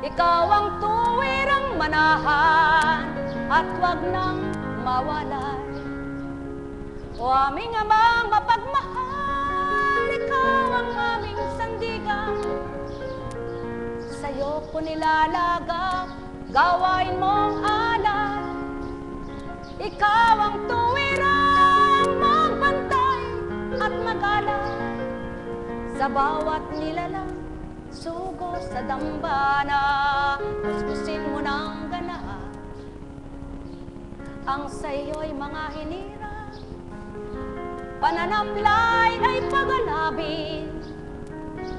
Ikaw ang tuwirang manahan at wag nang mawalay. O aming Amang mapagmahal, ikaw ang aming sandigan. Sa'yo ko nilalagak, gawain mong alay. Ikaw ang tuwirang magbantay at mag-alay sa bawat nilalang sugo sa dambana. Kuskusin mo ng ganaan ang sa'yo'y mga hinirang, pananamlay ay paganapin,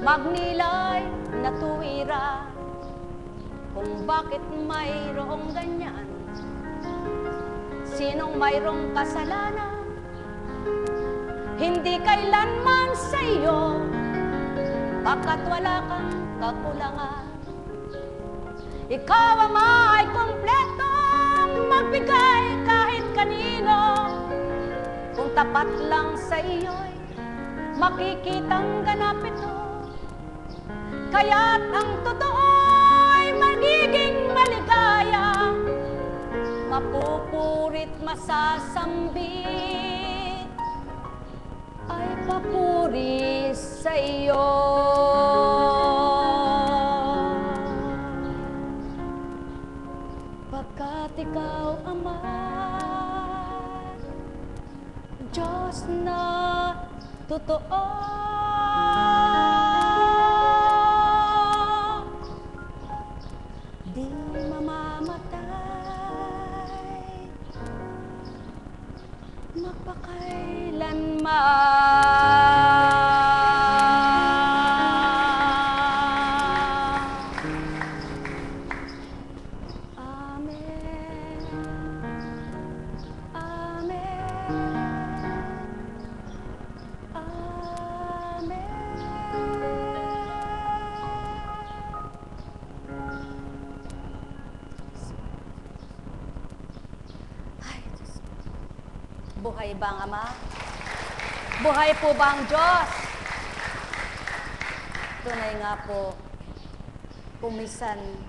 magnilay na tuwira. Kung bakit mayroong ganyan, sinong mayroong kasalanan? Hindi kailanman sa iyo, baka't wala kang kakulangan. Ikaw Ama ay kompletong magbigay kahit kanino. Kung tapat lang sa iyo'y makikitang ganap ito. Kaya't ang totoo'y magiging maligaya, mapupurit masasambit, ay papuri sa iyo. Pagkat ikaw Ama, Diyos na totoo, di mamamatay, magpakailanman. Amen. Buhay ba ang Ama? Buhay po ba ang Diyos? Tunay nga po, kung minsan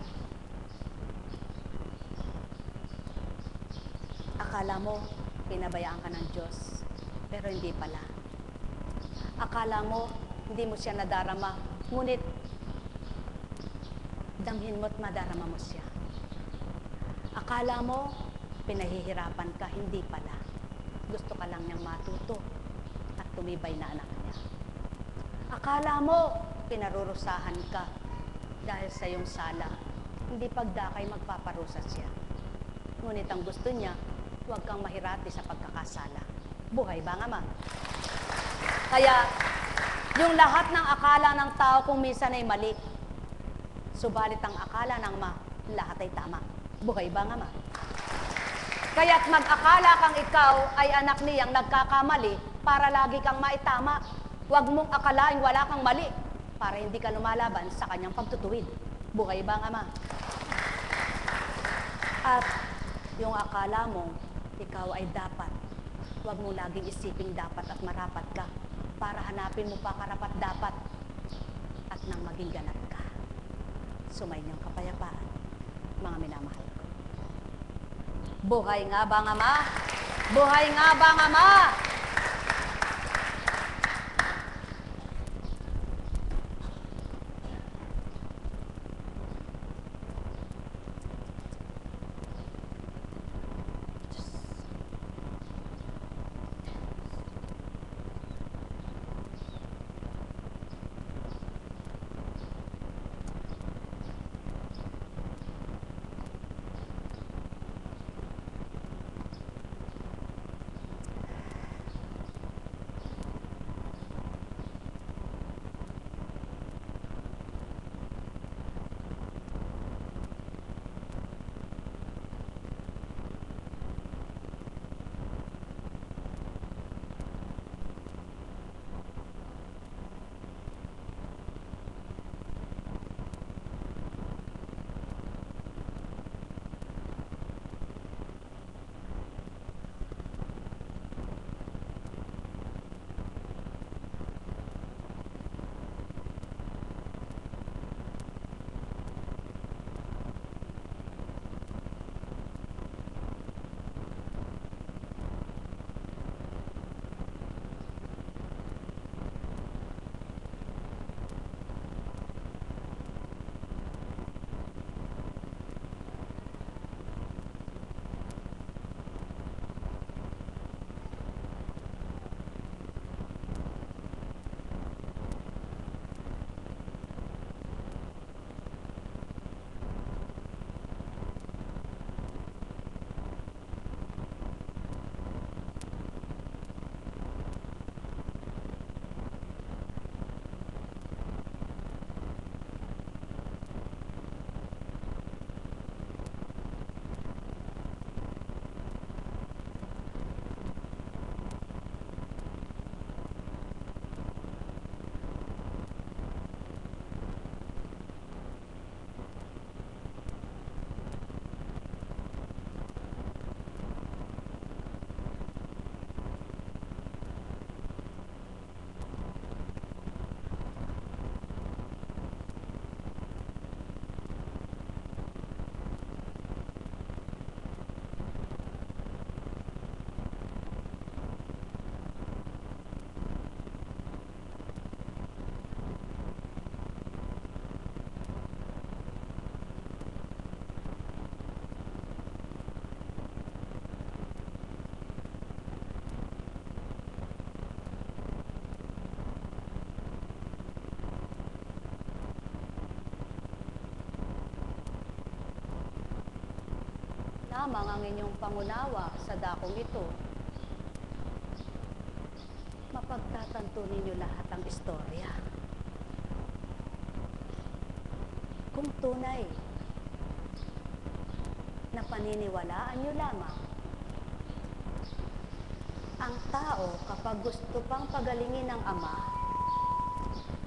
akala mo, pinabayaan ka ng Diyos. Pero hindi pala. Akala mo, hindi mo siya nadarama. Ngunit, damhin mo't madarama mo siya. Akala mo, pinahihirapan ka, hindi pala. Gusto ka lang niyang matuto at tumibay na anak niya. Akala mo, pinarurusahan ka dahil sa iyong sala. Hindi pagdakay magpaparusa siya. Ngunit ang gusto niya, huwag kang mahirati sa pagkakasala. Buhay ba nga, ma? Kaya, yung lahat ng akala ng tao kung minsan ay mali, subalit ang akala ng ma, lahat ay tama. Buhay ba nga, ma? Kaya't mag-akala kang ikaw ay anak niyang nagkakamali para lagi kang maitama. Huwag mong akalain wala kang mali para hindi ka lumalaban sa kanyang pagtutuwid. Buhay ba nga, ma? At yung akala mo, ikaw ay dapat. Huwag mo laging isiping dapat at marapat ka para hanapin mo pa karapat dapat at nang maging ganap ka. Sumayin yung kapayapaan, mga minamahal ko. Buhay nga ba nga, ma? Buhay nga ba nga, ma? Lamang ang inyong pangunawa sa dakong ito. Mapagtatanto ninyo lahat ang istorya. Kung tunay na paniniwalaan nyo lamang, ang tao kapag gusto pang pagalingin ng Ama,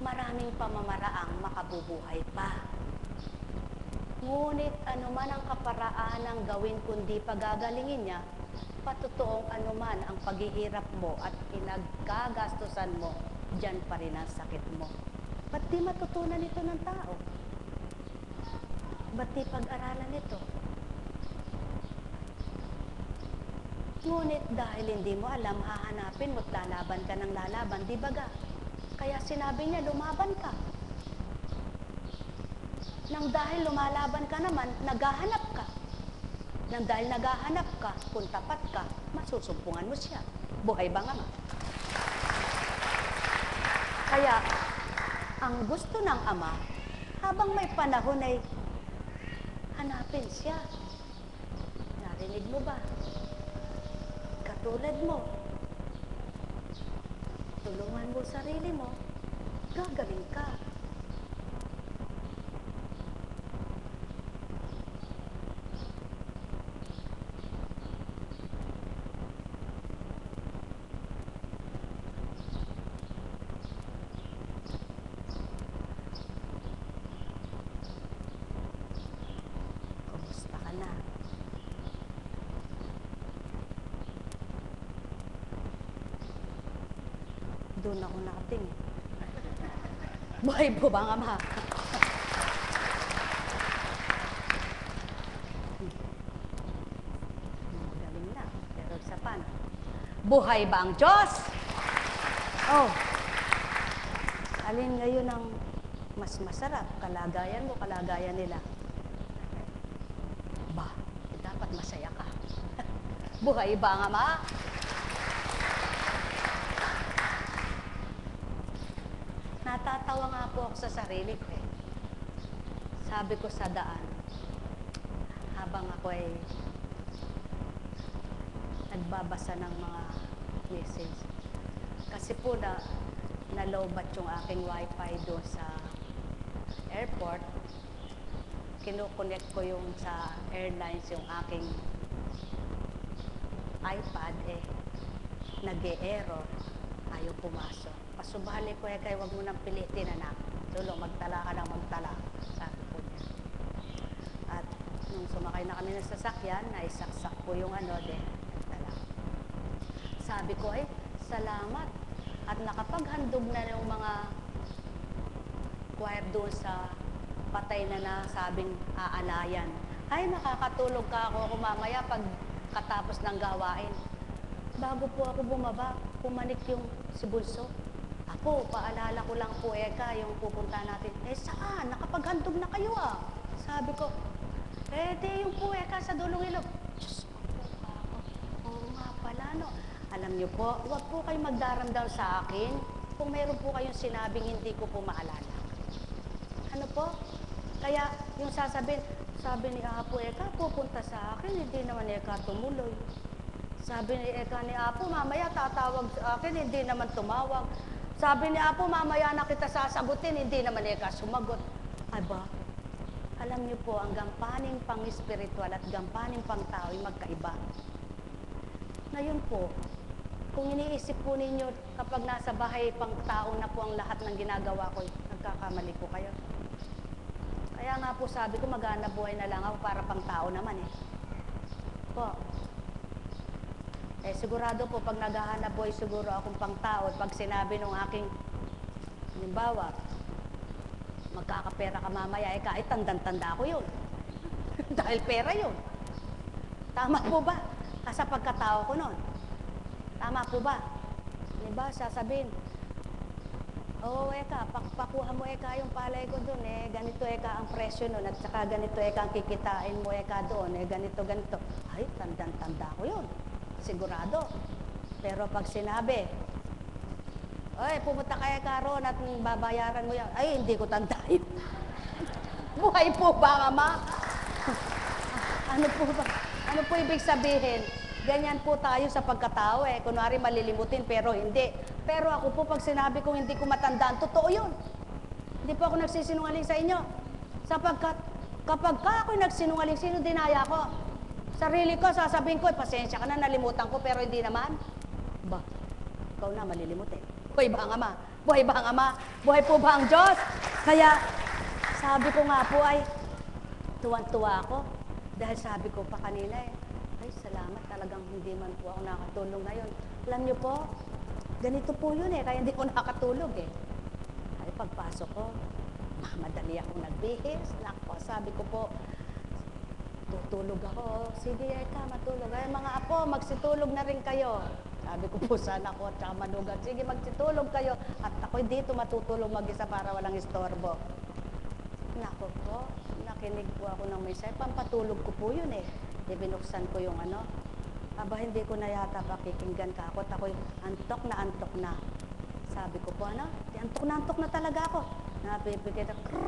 maraming pamamaraang makabubuhay pa. Ngunit anuman ang kaparaan ng gawin kundi pagagalingin niya, patutoong anuman ang paghihirap mo at pinagkagastusan mo, dyan pa rin ang sakit mo. Ba't di matutunan ito ng tao? Ba't di pag-aralan ito? Ngunit dahil hindi mo alam, hahanapin mo at lalaban ka ng lalaban, di ba ga? Kaya sinabi niya, lumaban ka. Nang dahil lumalaban ka naman, naghahanap ka. Nang dahil naghahanap ka, kung tapat ka, masusumpungan mo siya. Buhay ba nga? Kaya, ang gusto ng Ama, habang may panahon ay hanapin siya. Narinig mo ba? Katulad mo, tulungan mo sarili mo, gagaling ka. Kumusta ka na? Doon ako nakatingin. Buhay po ba ang Ama? Galing na, pero isa pa na. Buhay ba ang Diyos? Oh, alin ngayon ang mas masarap? Kalagayan mo, kalagayan nila? Ba, dapat masaya ka. Buhay ba ang Ama? Natatawa nga po ako sa sarili ko eh. Sabi ko sa daan, habang ako ay nagbabasa ng mga message. Kasi po na-lowbat yung aking wifi doon sa airport. Kinukonect ko yung sa airlines yung aking iPad eh. Nag-e-error. Ayaw pumasok. Pasubali ko eh, kaya wag mo nang pilitin anak. Tulong, magtala ka ng magtala. Sabi ko niya. At nung sumakay na kami ng sasakyan, naisaksak ko yung nagtala. Sabi ko ay, salamat. At nakapaghandog na yung mga choir doon sa patay na nasabing aalayan. Ay, makakatulog ka ako mamaya pag katapos ng gawain. Bago po ako bumaba, pumanik yung si Bulso. Apo, paalala ko lang po, Eka, yung pupunta natin. Eh, saan? Nakapaghandog na kayo ah. Sabi ko, di yung po, Eka, sa Dulong Ilog. Diyos ko po ako. Oo nga pala, no. Alam niyo po, huwag po kayo magdaramdam sa akin kung meron po kayong sinabing hindi ko po maalala. Ano po? Kaya, yung sasabihin, sabi ni Apo, Eka, pupunta sa akin, hindi naman Eka tumuloy. Sabi ni Eka ni Apo, mamaya tatawag sa akin, hindi naman tumawag. Sabi ni Apo, mamaya na kita sasagutin, hindi naman Eka sumagot. Ay ba? Alam niyo po, ang gampaning pang-espiritual at gampaning pang-tao ay magkaiba. Ngayon po, kung iniisip po ninyo, kapag nasa bahay pang-tao na po ang lahat ng ginagawa ko, nagkakamali po kayo. Kaya nga po sabi ko, maghanap buhay na lang ako para pang-tao naman eh. Po. Eh, sigurado po, pag naghahanap buhay, siguro akong pang-tao. At pag sinabi nung aking, halimbawa, magkakapera ka mamaya, eh, kahit tandang-tanda ko yun. Dahil pera yun. Tama po ba? Sa pagkatao ko nun. Tama po ba? Diba, sasabihin, oo, Eka, pakuha mo, Eka, yung palay ko dun, eh, ganito, Eka, ang presyo nun, at saka ganito, Eka, ang kikitain mo, Eka, doon, eh, ganito, ganito. Ay, tandang-tanda ko yun. Sigurado. Pero pag sinabi, oy, pumunta kaya ka ron at babayaran mo yan. Ay, hindi ko tandain. Buhay po ba, Ama? Ano po ba? Ano po ibig sabihin? Ganyan po tayo sa pagkatao eh. Kunwari malilimutin pero hindi. Pero ako po pag sinabi kong hindi ko matandaan, totoo yun. Hindi po ako nagsisinungaling sa inyo. Sapagkat kapag ka ako'y nagsinungaling, sino dinaya ko? Sarili ko, sasabihin ko, pasensya ka na, nalimutan ko, pero hindi naman. Ba, ikaw na malilimutin. Buhay ba ang Ama? Buhay ba ang Ama? Buhay po ba ang Diyos? Kaya, sabi ko nga po ay, tuwan-tuwa ako. Dahil sabi ko pa kanina eh, ay salamat talagang hindi man po ako nakatulong ngayon. Alam niyo po, ganito po yun eh, kaya hindi ko nakatulog eh. Ay pagpasok ko, madali akong nagbihis. Nako, sabi ko po, Tutulog ako. Sige, Eka, matulog. Ay, mga apo, magsitulog na rin kayo. Sabi ko po sa anak ko at saka manugang, sige, magsitulog kayo. At ako'y dito matutulog mag-isa para walang istorbo. Nako po, nakinig po ako ng mensahe. Pampatulog ko po yun eh. Di binuksan ko yung ano. Aba, hindi ko na yata pakikinggan ka ako. Ako'y antok na. Sabi ko po, ano? Antok na talaga ako. Napipikit ako.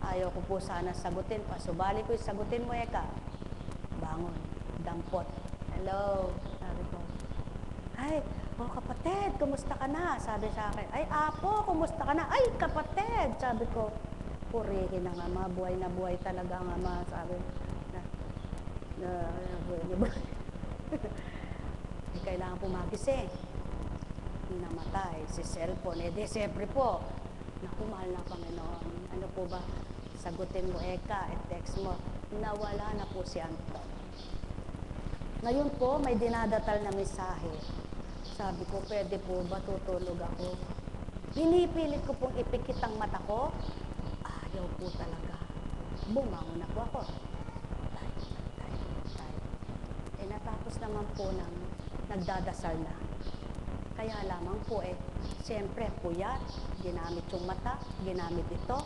Ayaw ko po sana sagutin pa. Subali ko yung sagutin mo, Eka. Bangon. Dampot. Hello. Sabi ko. Ay, oh kapatid, kumusta ka na? Sabi sa akin. Ay, apo, kumusta ka na? Ay, kapatid. Sabi ko. Purihin ang ama. Buhay na buhay talaga ang ama. Sabi. Buhay. Kailangan po magising. Namatay. Si cellphone. Eh, di, siyempre po. Naku, mahal na Panginoon. Ano po ba? Sagutin mo, Eka, text mo. Nawala na po si Anton. Ngayon po, may dinadatal na mensahe. Sabi ko, pwede po ba tutulog ako? Pinipilit ko pong ipikit ang mata ko. Ayaw po talaga. Bumangon ako. Eh, natapos naman po ng nagdadasal na. Kaya lamang po siyempre puyat, ginamit yung mata, ginamit ito,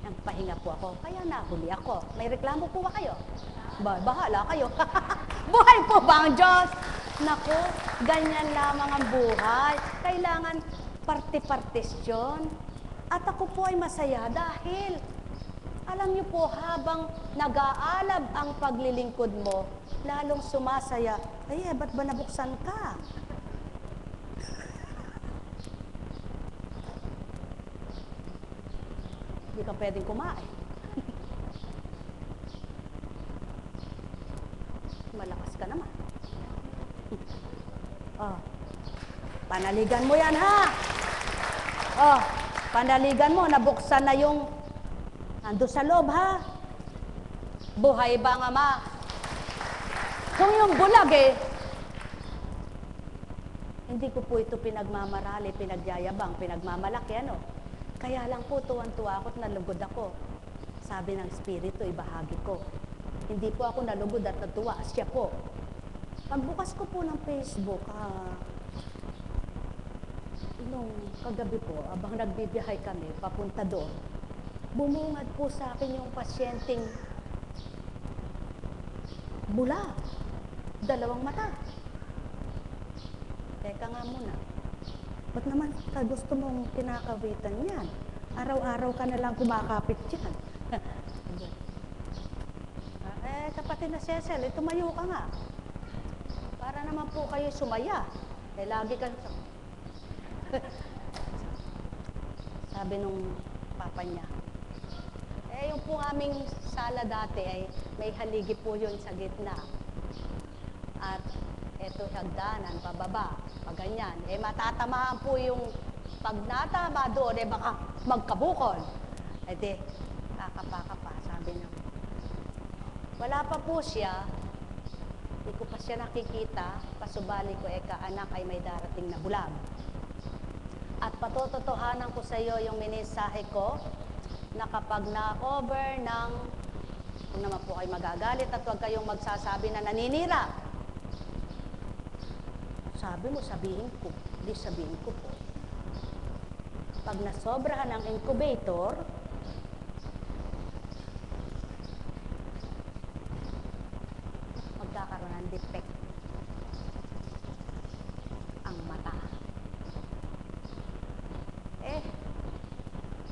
ang pahinga po ako, kaya nahuli ako. May reklamo po ba kayo? Bahala kayo. Buhay po ba ang Diyos? Naku, ganyan lamang ang buhay. Kailangan parte-partisyon. At ako po ay masaya dahil, alam niyo po, habang nag-aalab ang paglilingkod mo, lalong sumasaya, ay, ba't ba nabuksan ka? Hindi ka pwedeng kumain. Malakas ka naman. Oh, panaligan mo yan, ha? Oh, panaligan mo, nabuksan na yung ando sa loob, ha? Buhay ba ang ama? Kung yung bulag hindi ko po ito pinagmamarali, pinagyayabang, pinagmamalaki, ano? Kaya lang po, tuwan-tuwa ako at nalugod ako. Sabi ng Espiritu, ibahagi ko. Hindi po ako nalugod at natuwa, siya po. Pagbukas ko po ng Facebook, nung kagabi po, abang nagbibiyahe kami, papunta doon, bumungad po sa akin yung pasyenteng bula, 2 mata. Teka nga muna. Ba't naman ka gusto mong kinakawitan yan? Araw-araw ka na lang kumakapit yan. Kapatid na Cecil, tumayo ka nga. Para naman po kayo sumaya. Lagi ka... Sabi nung papa niya, yung po aming sala dati may haligi po yun sa gitna. At eto hagdanan, pababa, pag ganyan. Matatamaan po yung pag natama doon, baka magkabukol. Kakapa, sabi niya. Wala pa po siya, hindi ko pa siya nakikita, pasubali ko, anak ay may darating na bulag. At patototohanan ko sa iyo yung minisahe ko, na kapag na-over ng, kung naman po kayo magagalit at huwag kayong magsasabi na naninira, sabi mo, sabihin ko. Hindi sabihin ko po. Pag nasobrahan ang incubator, magkakaroon ng defect ang mata.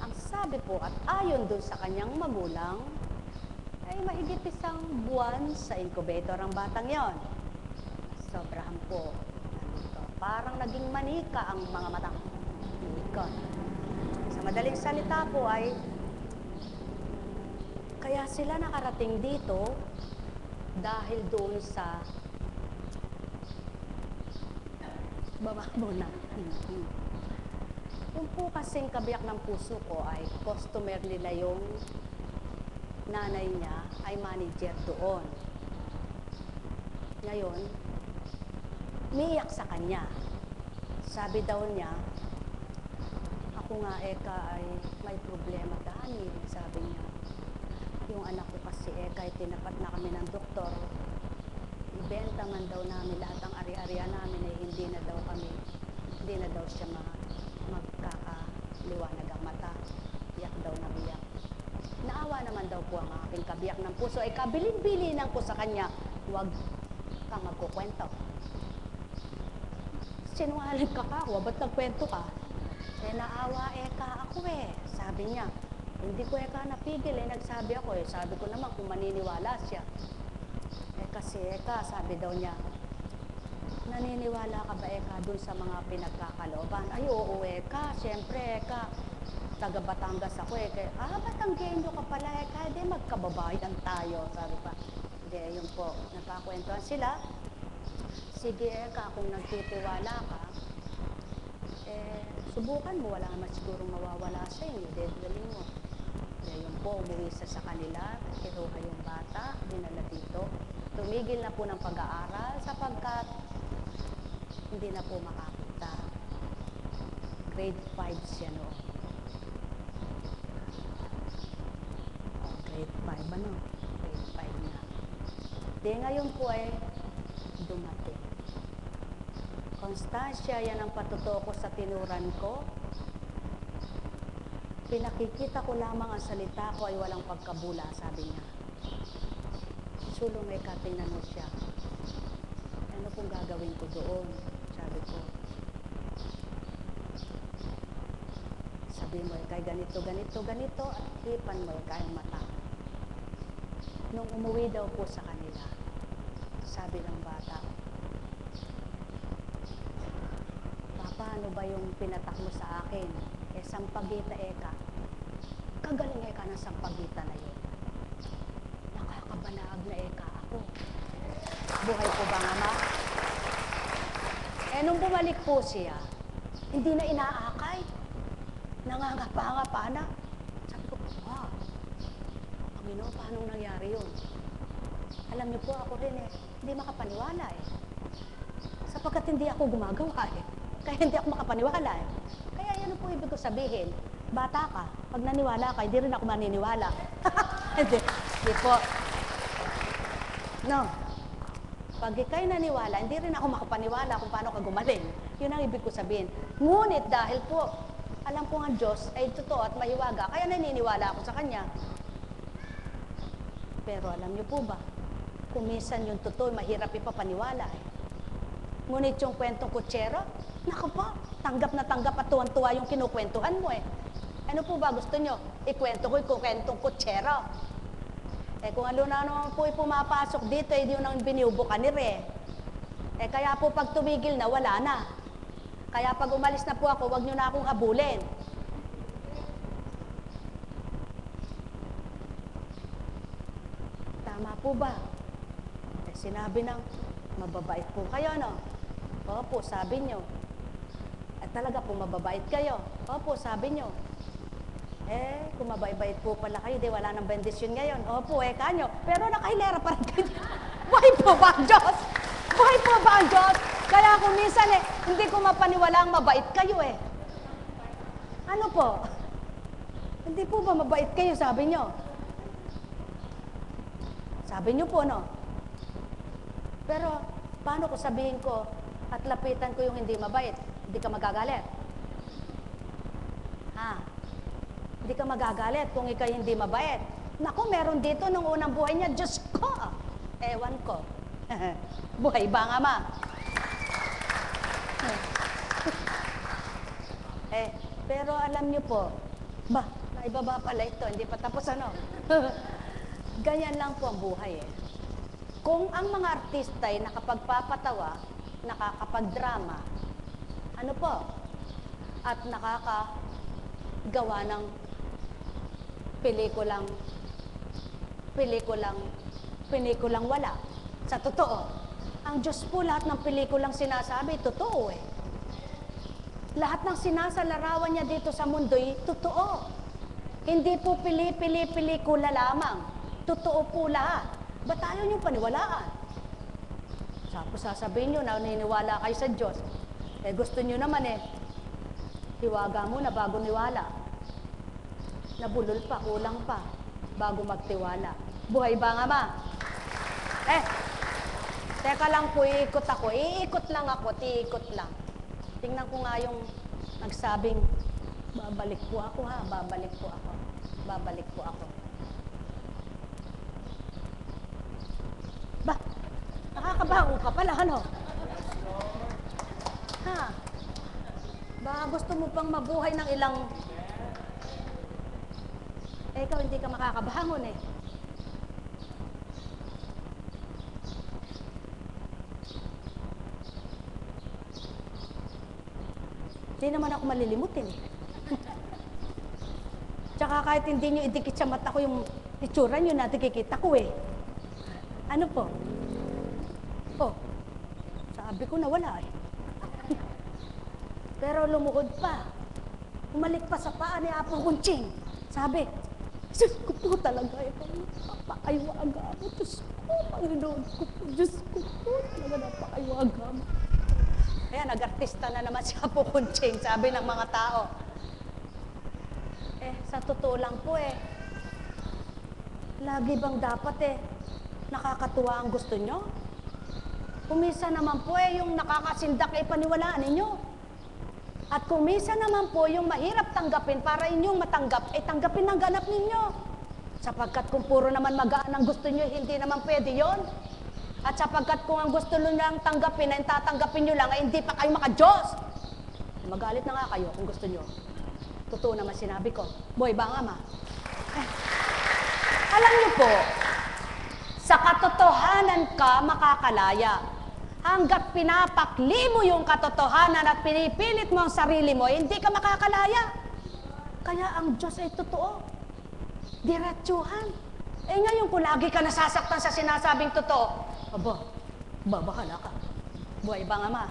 Ang sabi po at ayon dun sa kanyang magulang, ay mahigit 1 buwan sa incubator ang batang yon. Sobrahan po. Parang naging manika ang mga matang. Manika. Sa madaling salita po ay, kaya sila nakarating dito dahil doon sa baba muna. Yung po kasing kabiyak ng puso ko ay customer nila yung nanay niya ay manager doon. Ngayon, umiiyak sa kanya. Sabi daw niya, ako nga ay may problema, Dani. Sabi niya, Yung anak ko kasi kahit tinapat na kami ng doktor, ibenta man daw namin lahat ng ari-arian namin hindi na daw siya magkakaliwanag ang mata. Iyak daw na iyak. Naawa naman daw po ang aking kabiyak ng puso. Ay kabilin-bilinan ko sa kanya, huwag kang magkukwento. Sinungaling ka ako, ba't nagkwento ka? Naawa ako sabi niya. Hindi ko napigil nagsabi ako sabi ko naman kung maniniwala siya. Kasi sabi daw niya, naniniwala ka ba dun sa mga pinagkakalooban? Ay oo siyempre taga Batangas ako Batanggenyo ka pala di magkababayan tayo, sabi pa. Hindi, yun po, nagkakwentuhan sila. Sige kung nagtitiwala ka, subukan mo, wala naman siguro mawawala sa inyo, dedalhin mo. Yun po, umuwi sa kanila, kinuha yung bata, dinala dito. Tumigil na po ng pag-aaral sapagkat hindi na po makakita. Grade 5 siya noon. Grade 5 ano? Grade 5 na. Di ngayon po dumating. Constancia, yan ang patuto ko sa tinuran ko. Pinakikita ko lamang ang salita ko ay walang pagkabula, sabi niya. Sulong tingnan mo siya. Ano pong gagawin ko doon? Sabi ko. Sabi mo kay ganito at hipan mo kayong mata. Nung umuwi daw po sa kanila, sabi ng bata, Papa, ano ba yung pinatak mo sa akin? Sampagita Kagaling ng sampagita na yun. Nakakabanag na ako. Buhay po ba nga, ma? Nung bumalik po siya, hindi na inaakay. Nangangapa-ngapa na. Sabi ko, wow, Panginoon, paano nangyari yun? Alam niyo po, ako rin hindi makapaniwala sapagkat hindi ako gumagawa Kaya hindi ako makapaniwala Kaya yan po ibig ko sabihin, bata ka, pag naniwala ka, hindi rin ako maniniwala. Hindi po. No. Pag ikay naniwala, hindi rin ako makapaniwala kung paano ka gumaling. Yun ang ibig ko sabihin. Ngunit dahil po, alam ko nga Diyos ay totoo at mahiwaga, kaya naniniwala ako sa Kanya. Pero alam niyo po ba, kung minsan yung totoo, mahirap ipapaniwala Ngunit yung kwentong kutsero, naku po, tanggap na tanggap at tuwan-tuwa yung kinukwentuhan mo Ano po ba gusto nyo? Ikwento ko yung kwentong kutsero. Kung ano na naman po pumapasok dito, hindi yun ang biniubukan ni Re. Kaya po pag tumigil na, wala na. Kaya pag umalis na po ako, wag nyo na akong habulin. Tama po ba? Sinabi ng mababait po kayo, no? Opo, sabi nyo. Talaga po mababait kayo. Opo, sabi nyo. Kung mabait po pala kayo, di wala nang bendisyon ngayon. Opo, kanyo. Pero nakahilera pa rin kayo. Buhay po ba ang Diyos? Buhay po ba ang Diyos? Kaya kung minsan hindi ko mapaniwala ang mabait kayo Ano po? Hindi po ba mabait kayo, sabi nyo? Sabi nyo po, no? Pero, paano ko sabihin ko at lapitan ko yung hindi mabait? Hindi ka magagalit. Hindi ka magagalit kung ikay hindi mabait. Naku, meron dito nung unang buhay niya, Diyos ko! Ewan ko. Buhay ba nga, ma? Pero alam niyo po, naibaba pala ito, hindi pa tapos Ganyan lang po ang buhay Kung ang mga artista ay nakapagpapatawa, nakakapagdrama, ano po? At nakakagawa ng pelikulang wala. Sa totoo, ang Diyos po lahat ng pelikulang sinasabi, totoo Lahat ng sinasalarawan niya dito sa mundo'y totoo. Hindi po pelikula lamang. Totoo po lahat. Ba't ayaw niyong paniwalaan? Tapos sasabihin niyo na naniniwala kayo sa Diyos. Gusto niyo naman hiwaga muna bago niwala. Nabulol pa, kulang pa. bago magtiwala. Buhay ba nga, ma? Teka lang po, iikot ako. Iikot lang ako, tiikot lang. Tingnan ko nga yung nagsabing, babalik po ako ha, babalik po ako. Babalik po ako. Ba, nakakabangon ka pala, ano? Ha? Ba, gusto mo pang mabuhay ng ilang... ikaw hindi ka makakabangon eh. Hindi naman ako malilimutin eh. Tsaka kahit hindi nyo idikit sa mata ko yung itsura nyo na nakikita ko eh. Ano po? Oh, sabi ko na wala eh. Pero lumuhod pa. Umalik pa sa paa ni Apo Kunching. Sabi, Diyos ko po talaga ito. Napakaywaga mo. Diyos ko, Panginoon ko po. Diyos ko po. Talaga napakaywaga mo. Kaya nag-artista na naman si Apo Kunching, sabi ng mga tao. Sa totoo lang po lagi bang dapat nakakatuwa ang gusto nyo? Kumisa naman po yung nakakasindak paniwalaan ninyo. At kumisa naman po yung mahirap tanggapin para inyong matanggap, tanggapin ng ganap ninyo. Sapagkat kung puro naman magaan ang gusto nyo, hindi naman pwede yon. At sapagkat kung ang gusto nyo lang tanggapin, ay tatanggapin nyo lang, ay hindi pa kayo maka-Diyos. Magalit na nga kayo kung gusto nyo. Totoo naman sinabi ko. Boy, ba nga ma? Alam niyo po, sa katotohanan ka makakalaya. Hanggat pinapakli mo yung katotohanan at pinipilit mo ang sarili mo, hindi ka makakalaya. Kaya ang Diyos ay totoo. Diretsuhan. Ngayon kung lagi ka nasasaktan sa sinasabing totoo, bahala ka. Buhay ba nga ma?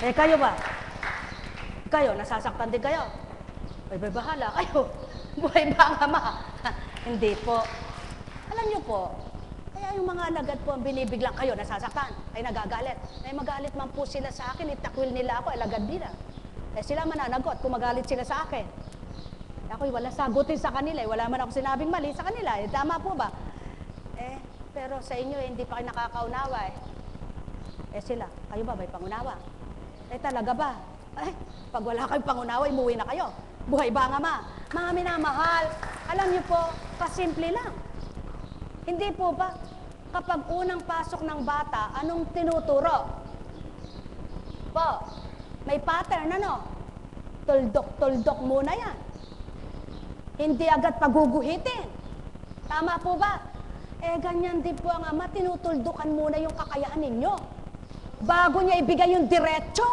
Kayo ba? Kayo, nasasaktan din kayo? Bahala kayo. Buhay ba nga ma? Hindi po. Alam niyo po, kaya yung mga alagad po ang binibiglang kayo, nasasaktan, ay nagagalit. Magalit man po sila sa akin, itakwil nila ako, alagad nila. Sila mananagot kung magalit sila sa akin. Ako'y wala sagutin sa kanila, wala man ako sinabing mali sa kanila. Tama po ba? Pero sa inyo, hindi pa kayo nakakaunawa sila, kayo ba may pangunawa? Talaga ba? Pag wala kayong pangunawa, umuwi na kayo. Buhay ba nga ma? Mga minamahal, alam niyo po, pasimple lang. Hindi po ba, kapag unang pasok ng bata, anong tinuturo? Po, may pattern, ano? Tuldok muna yan. Hindi agad paguguhitin. Tama po ba? Ganyan din po ang ama, tinutuldukan muna yung kakayahan ninyo. Bago niya ibigay yung diretso.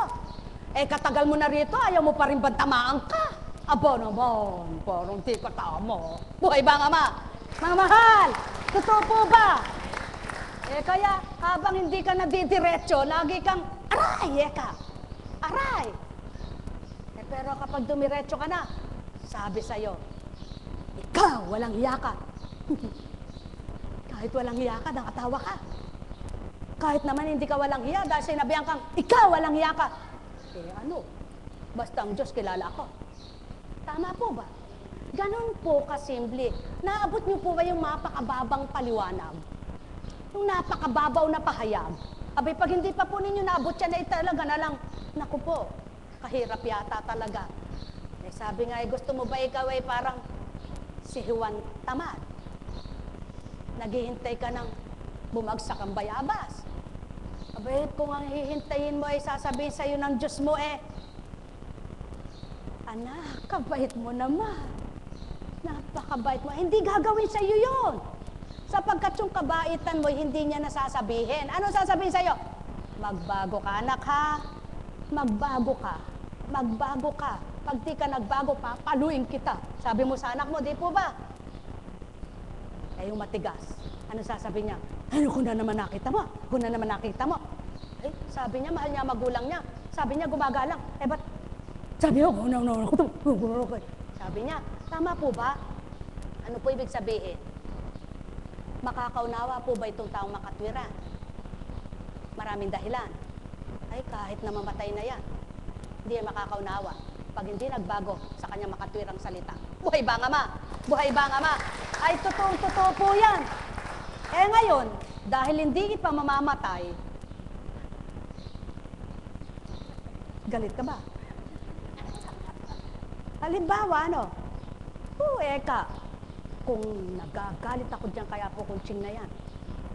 Katagal mo na rito, ayaw mo pa rin bantamaan ka. Aba naman, parang di ka tama. Buhay ba nga ma? Mga mahal, totoo po ba? Kaya habang hindi ka nadidiretso, lagi kang aray, aray. Pero kapag dumiretso ka na, sabi sa'yo, ikaw, walang hiya ka. Kahit walang hiya ka, nakatawa ka. Kahit naman hindi ka walang hiya, dahil sinabihan kang, ikaw, walang hiya ka. Basta ang Diyos kilala ko. Tama po ba? Ganon po kasimple. Naabot niyo po ba yung mapakababang paliwanag? Yung napakababaw na pahayag? Abay, pag hindi pa po ninyo naabot yan, talaga na lang, naku po, kahirap yata talaga. Sabi nga, gusto mo ba ikaw ay parang si Juan Tamad? Naghihintay ka ng bumagsak ang bayabas. Abay, kung ang hihintayin mo ay sasabihin sa'yo ng Diyos mo anak, kabait mo naman. Napakabait mo. Hindi gagawin sa'yo yun. Sapagkat yung kabaitan mo, hindi niya nasasabihin. Ano sasabihin sa'yo? Magbago ka, anak, ha? Magbago ka. Magbago ka. Pag di ka nagbago, papaluin kita. Sabi mo sa anak mo, di po ba? Yung matigas. Ano sasabihin niya? Ano kung na naman nakita mo? Kung na naman nakita mo? Sabi niya, mahal niya magulang niya. Sabi niya, gumagalang. Ba't? Sabi niya, sabi niya, tama po ba? Ano po ibig sabihin? Makakaunawa po ba itong taong makatwiran? Maraming dahilan. Kahit na mamatay na yan, hindi yan makakaunawa pag hindi nagbago sa kanyang makatwirang salita. Buhay ba ang ama? Buhay ba ang ama? Ay, totoo po yan. Eh ngayon, dahil hindi pa mamamatay, galit ka ba? Halimbawa, ano? Eka, kung nagagalit ako dyan kaya po kunching na yan,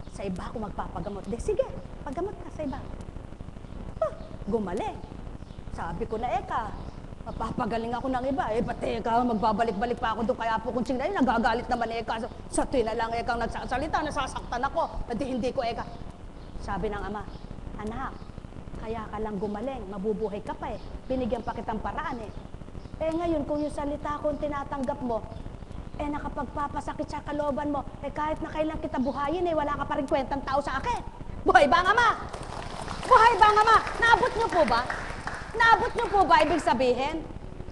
sa iba ako magpapagamot. Di, sige, paggamot ka sa iba. Gumaling. Sabi ko na, Eka, mapapagaling ako ng iba. Pati Eka, magbabalik-balik pa ako doon kaya po kunching na yun, nagagalit naman Eka. Sa tuwi na lang Eka nagsasalita, nasasaktan ako. Hindi ko Eka. Sabi ng ama, anak, kaya ka lang gumaling, mabubuhay ka pa binigyan pa kitang paraan ngayon kung yung salita kong tinatanggap mo, nakapagpapasakit sa kalooban mo, kahit na kailan kita buhayin wala ka pa rin kwentang tao sa akin. Buhay ba ang ama? Buhay ba ang ama? Naabot niyo po ba? Naabot niyo po ba ibig sabihin?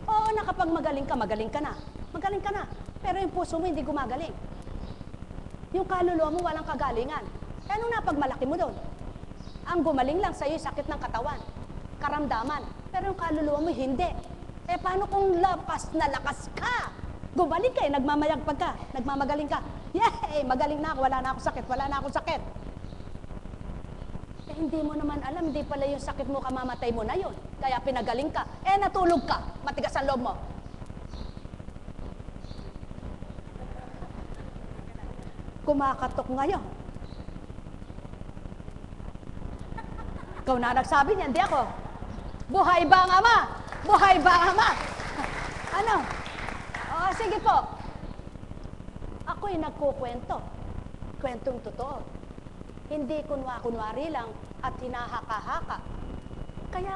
Oo, na kapag magaling ka na. Magaling ka na. Pero yung puso mo hindi gumagaling. Yung kaluluwa mo walang kagalingan. Anong napagmalaki mo doon? Ang gumaling lang sa'yo yung sakit ng katawan, karamdaman. Pero yung kaluluwa mo hindi. Paano kung lakas na lakas ka? Gumaling ka nagmamayagpag ka, nagmamagaling ka. Magaling na ako, wala na akong sakit. Hindi mo naman alam, hindi pala yung sakit mo kamamatay mo na yun. Kaya pinagaling ka. Natulog ka, matigas ang loob mo. Kumakatok ngayon. Ikaw na nagsabi niyan, di ako. Buhay ba ang ama? Buhay ba ang ama? Ano? Sige po. Ako'y nagkukwento. Kwentong totoo. Hindi kunwari lang at hinahaka-haka.